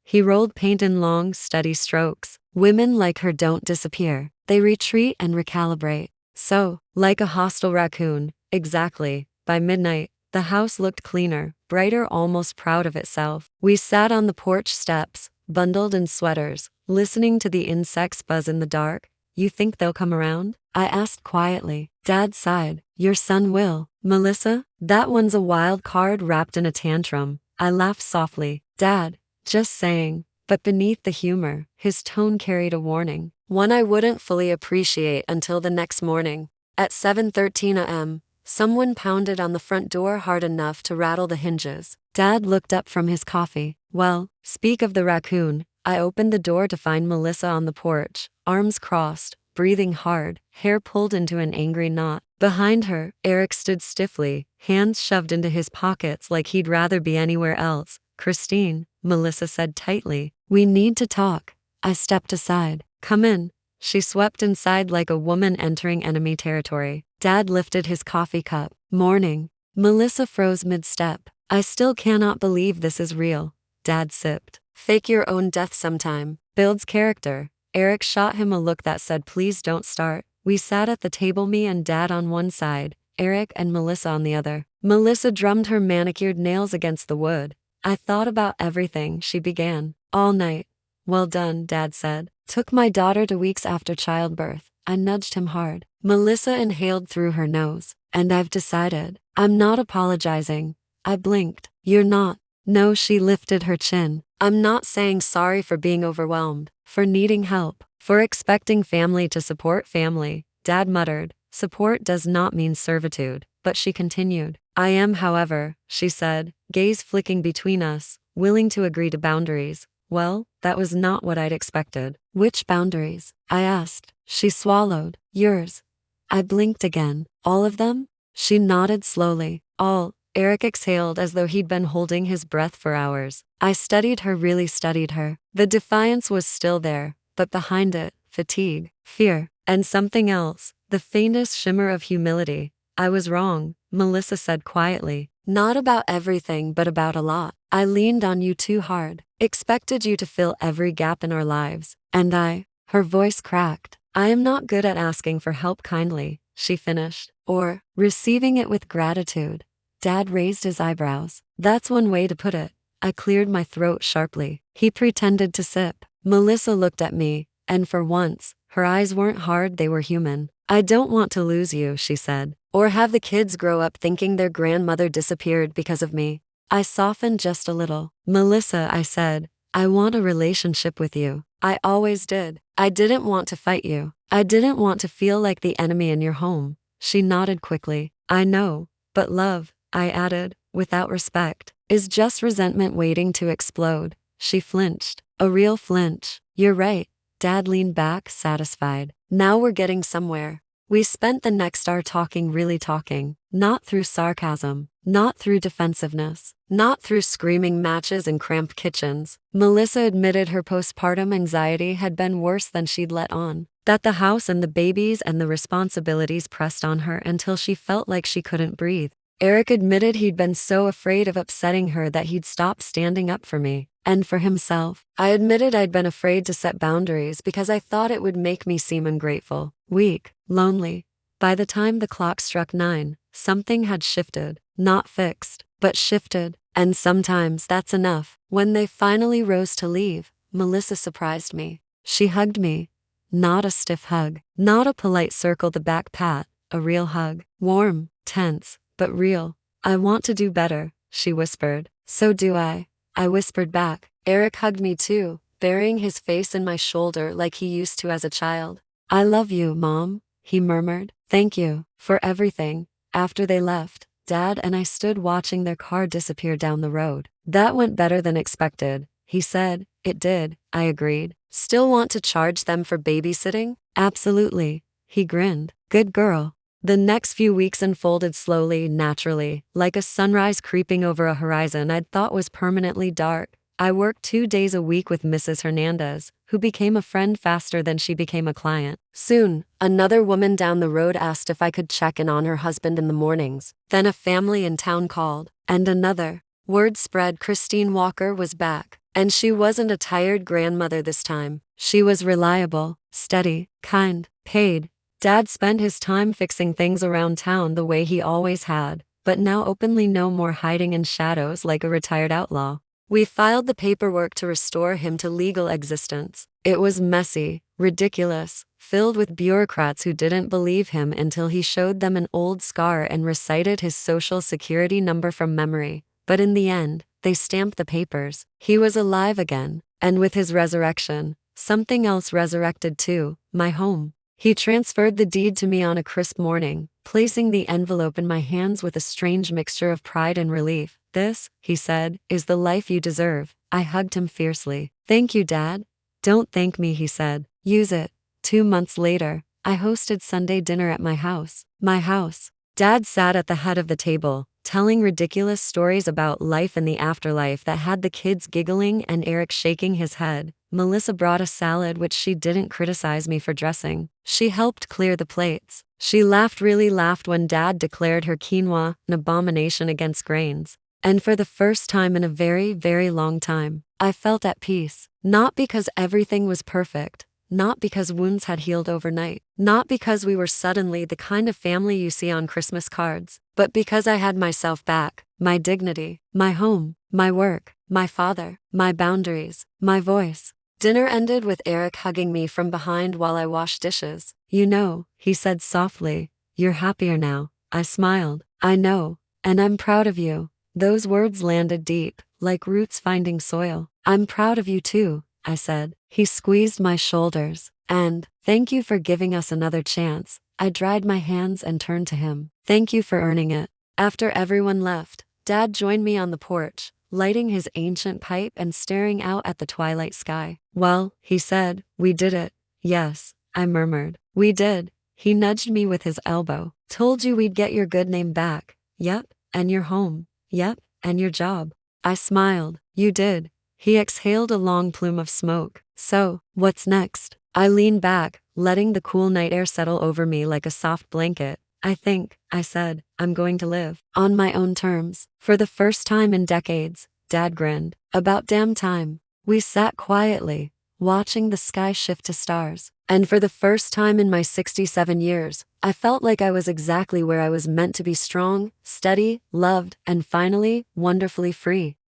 He rolled paint in long, steady strokes. Women like her don't disappear. They retreat and recalibrate. So, like a hostile raccoon, exactly. By midnight, the house looked cleaner, brighter, almost proud of itself. We sat on the porch steps, bundled in sweaters, listening to the insects buzz in the dark. You think they'll come around? I asked quietly. Dad sighed. Your son will. Melissa? That one's a wild card wrapped in a tantrum. I laughed softly. Dad, just saying. But beneath the humor, his tone carried a warning. One I wouldn't fully appreciate until the next morning. At 7:13 a.m., someone pounded on the front door hard enough to rattle the hinges. Dad looked up from his coffee. Well, speak of the raccoon. I opened the door to find Melissa on the porch, arms crossed, breathing hard, hair pulled into an angry knot. Behind her, Eric stood stiffly, hands shoved into his pockets like he'd rather be anywhere else. Christine, Melissa said tightly, we need to talk. I stepped aside. Come in. She swept inside like a woman entering enemy territory. Dad lifted his coffee cup. Morning. Melissa froze mid-step. I still cannot believe this is real. Dad sipped. Fake your own death sometime. Builds character. Eric shot him a look that said please don't start. We sat at the table, me and Dad on one side, Eric and Melissa on the other. Melissa drummed her manicured nails against the wood. I thought about everything, she began. All night. Well done, Dad said. Took my daughter to weeks after childbirth. I nudged him hard. Melissa inhaled through her nose. And I've decided. I'm not apologizing. I blinked. You're not. No, she lifted her chin. I'm not saying sorry for being overwhelmed, for needing help, for expecting family to support family. Dad muttered. Support does not mean servitude. But she continued. I am, however, she said, gaze flicking between us, willing to agree to boundaries. Well, that was not what I'd expected. Which boundaries? I asked. She swallowed. Yours. I blinked again. All of them? She nodded slowly. All. Eric exhaled as though he'd been holding his breath for hours. I studied her, really studied her. The defiance was still there, but behind it, fatigue, fear, and something else, the faintest shimmer of humility. I was wrong, Melissa said quietly. Not about everything, but about a lot. I leaned on you too hard. Expected you to fill every gap in our lives. And her voice cracked. I am not good at asking for help kindly, she finished, or receiving it with gratitude. Dad raised his eyebrows. That's one way to put it. I cleared my throat sharply. He pretended to sip. Melissa looked at me, and for once, her eyes weren't hard, they were human. I don't want to lose you, she said, or have the kids grow up thinking their grandmother disappeared because of me. I softened just a little. Melissa, I said, I want a relationship with you. I always did. I didn't want to fight you. I didn't want to feel like the enemy in your home. She nodded quickly. I know, but love, I added, without respect, is just resentment waiting to explode. She flinched. A real flinch. You're right. Dad leaned back, satisfied. Now we're getting somewhere. We spent the next hour talking, really talking, not through sarcasm, not through defensiveness, not through screaming matches and cramped kitchens. Melissa admitted her postpartum anxiety had been worse than she'd let on, that the house and the babies and the responsibilities pressed on her until she felt like she couldn't breathe. Eric admitted he'd been so afraid of upsetting her that he'd stopped standing up for me. And for himself, I admitted I'd been afraid to set boundaries because I thought it would make me seem ungrateful, weak, lonely. By the time the clock struck 9, something had shifted, not fixed, but shifted. And sometimes that's enough. When they finally rose to leave, Melissa surprised me. She hugged me. Not a stiff hug, not a polite circle the back pat, a real hug. Warm, tense, but real. I want to do better, she whispered. So do I whispered back. Eric hugged me too, burying his face in my shoulder like he used to as a child. I love you, Mom, he murmured. Thank you for everything. After they left, Dad and I stood watching their car disappear down the road. That went better than expected, he said. It did, I agreed. Still want to charge them for babysitting? Absolutely, he grinned. Good girl. The next few weeks unfolded slowly, naturally, like a sunrise creeping over a horizon I'd thought was permanently dark. I worked 2 days a week with Mrs. Hernandez, who became a friend faster than she became a client. Soon, another woman down the road asked if I could check in on her husband in the mornings. Then a family in town called, and another. Word spread Christine Walker was back, and she wasn't a tired grandmother this time. She was reliable, steady, kind, paid. Dad spent his time fixing things around town the way he always had, but now openly no more hiding in shadows like a retired outlaw. We filed the paperwork to restore him to legal existence. It was messy, ridiculous, filled with bureaucrats who didn't believe him until he showed them an old scar and recited his social security number from memory. But in the end, they stamped the papers. He was alive again, and with his resurrection, something else resurrected too, my home. He transferred the deed to me on a crisp morning, placing the envelope in my hands with a strange mixture of pride and relief. This, he said, is the life you deserve. I hugged him fiercely. Thank you, Dad. Don't thank me, he said. Use it. 2 months later, I hosted Sunday dinner at my house. My house. Dad sat at the head of the table, telling ridiculous stories about life and the afterlife that had the kids giggling and Eric shaking his head. Melissa brought a salad which she didn't criticize me for dressing. She helped clear the plates. She really laughed when Dad declared her quinoa an abomination against grains. And for the first time in a very, very long time, I felt at peace. Not because everything was perfect. Not because wounds had healed overnight. Not because we were suddenly the kind of family you see on Christmas cards. But because I had myself back, my dignity, my home, my work, my father, my boundaries, my voice. Dinner ended with Eric hugging me from behind while I washed dishes. You know, he said softly, you're happier now. I smiled. I know, and I'm proud of you. Those words landed deep, like roots finding soil. I'm proud of you too, I said. He squeezed my shoulders. And, thank you for giving us another chance. I dried my hands and turned to him. Thank you for earning it. After everyone left, Dad joined me on the porch, lighting his ancient pipe and staring out at the twilight sky. Well, he said, we did it. Yes, I murmured. We did. He nudged me with his elbow. Told you we'd get your good name back. Yep, and your home. Yep, and your job. I smiled. You did. He exhaled a long plume of smoke. So, what's next? I leaned back, letting the cool night air settle over me like a soft blanket. I think, I said, I'm going to live on my own terms. For the first time in decades, Dad grinned. About damn time. We sat quietly, watching the sky shift to stars. And for the first time in my 67 years, I felt like I was exactly where I was meant to be: strong, steady, loved, and finally, wonderfully free.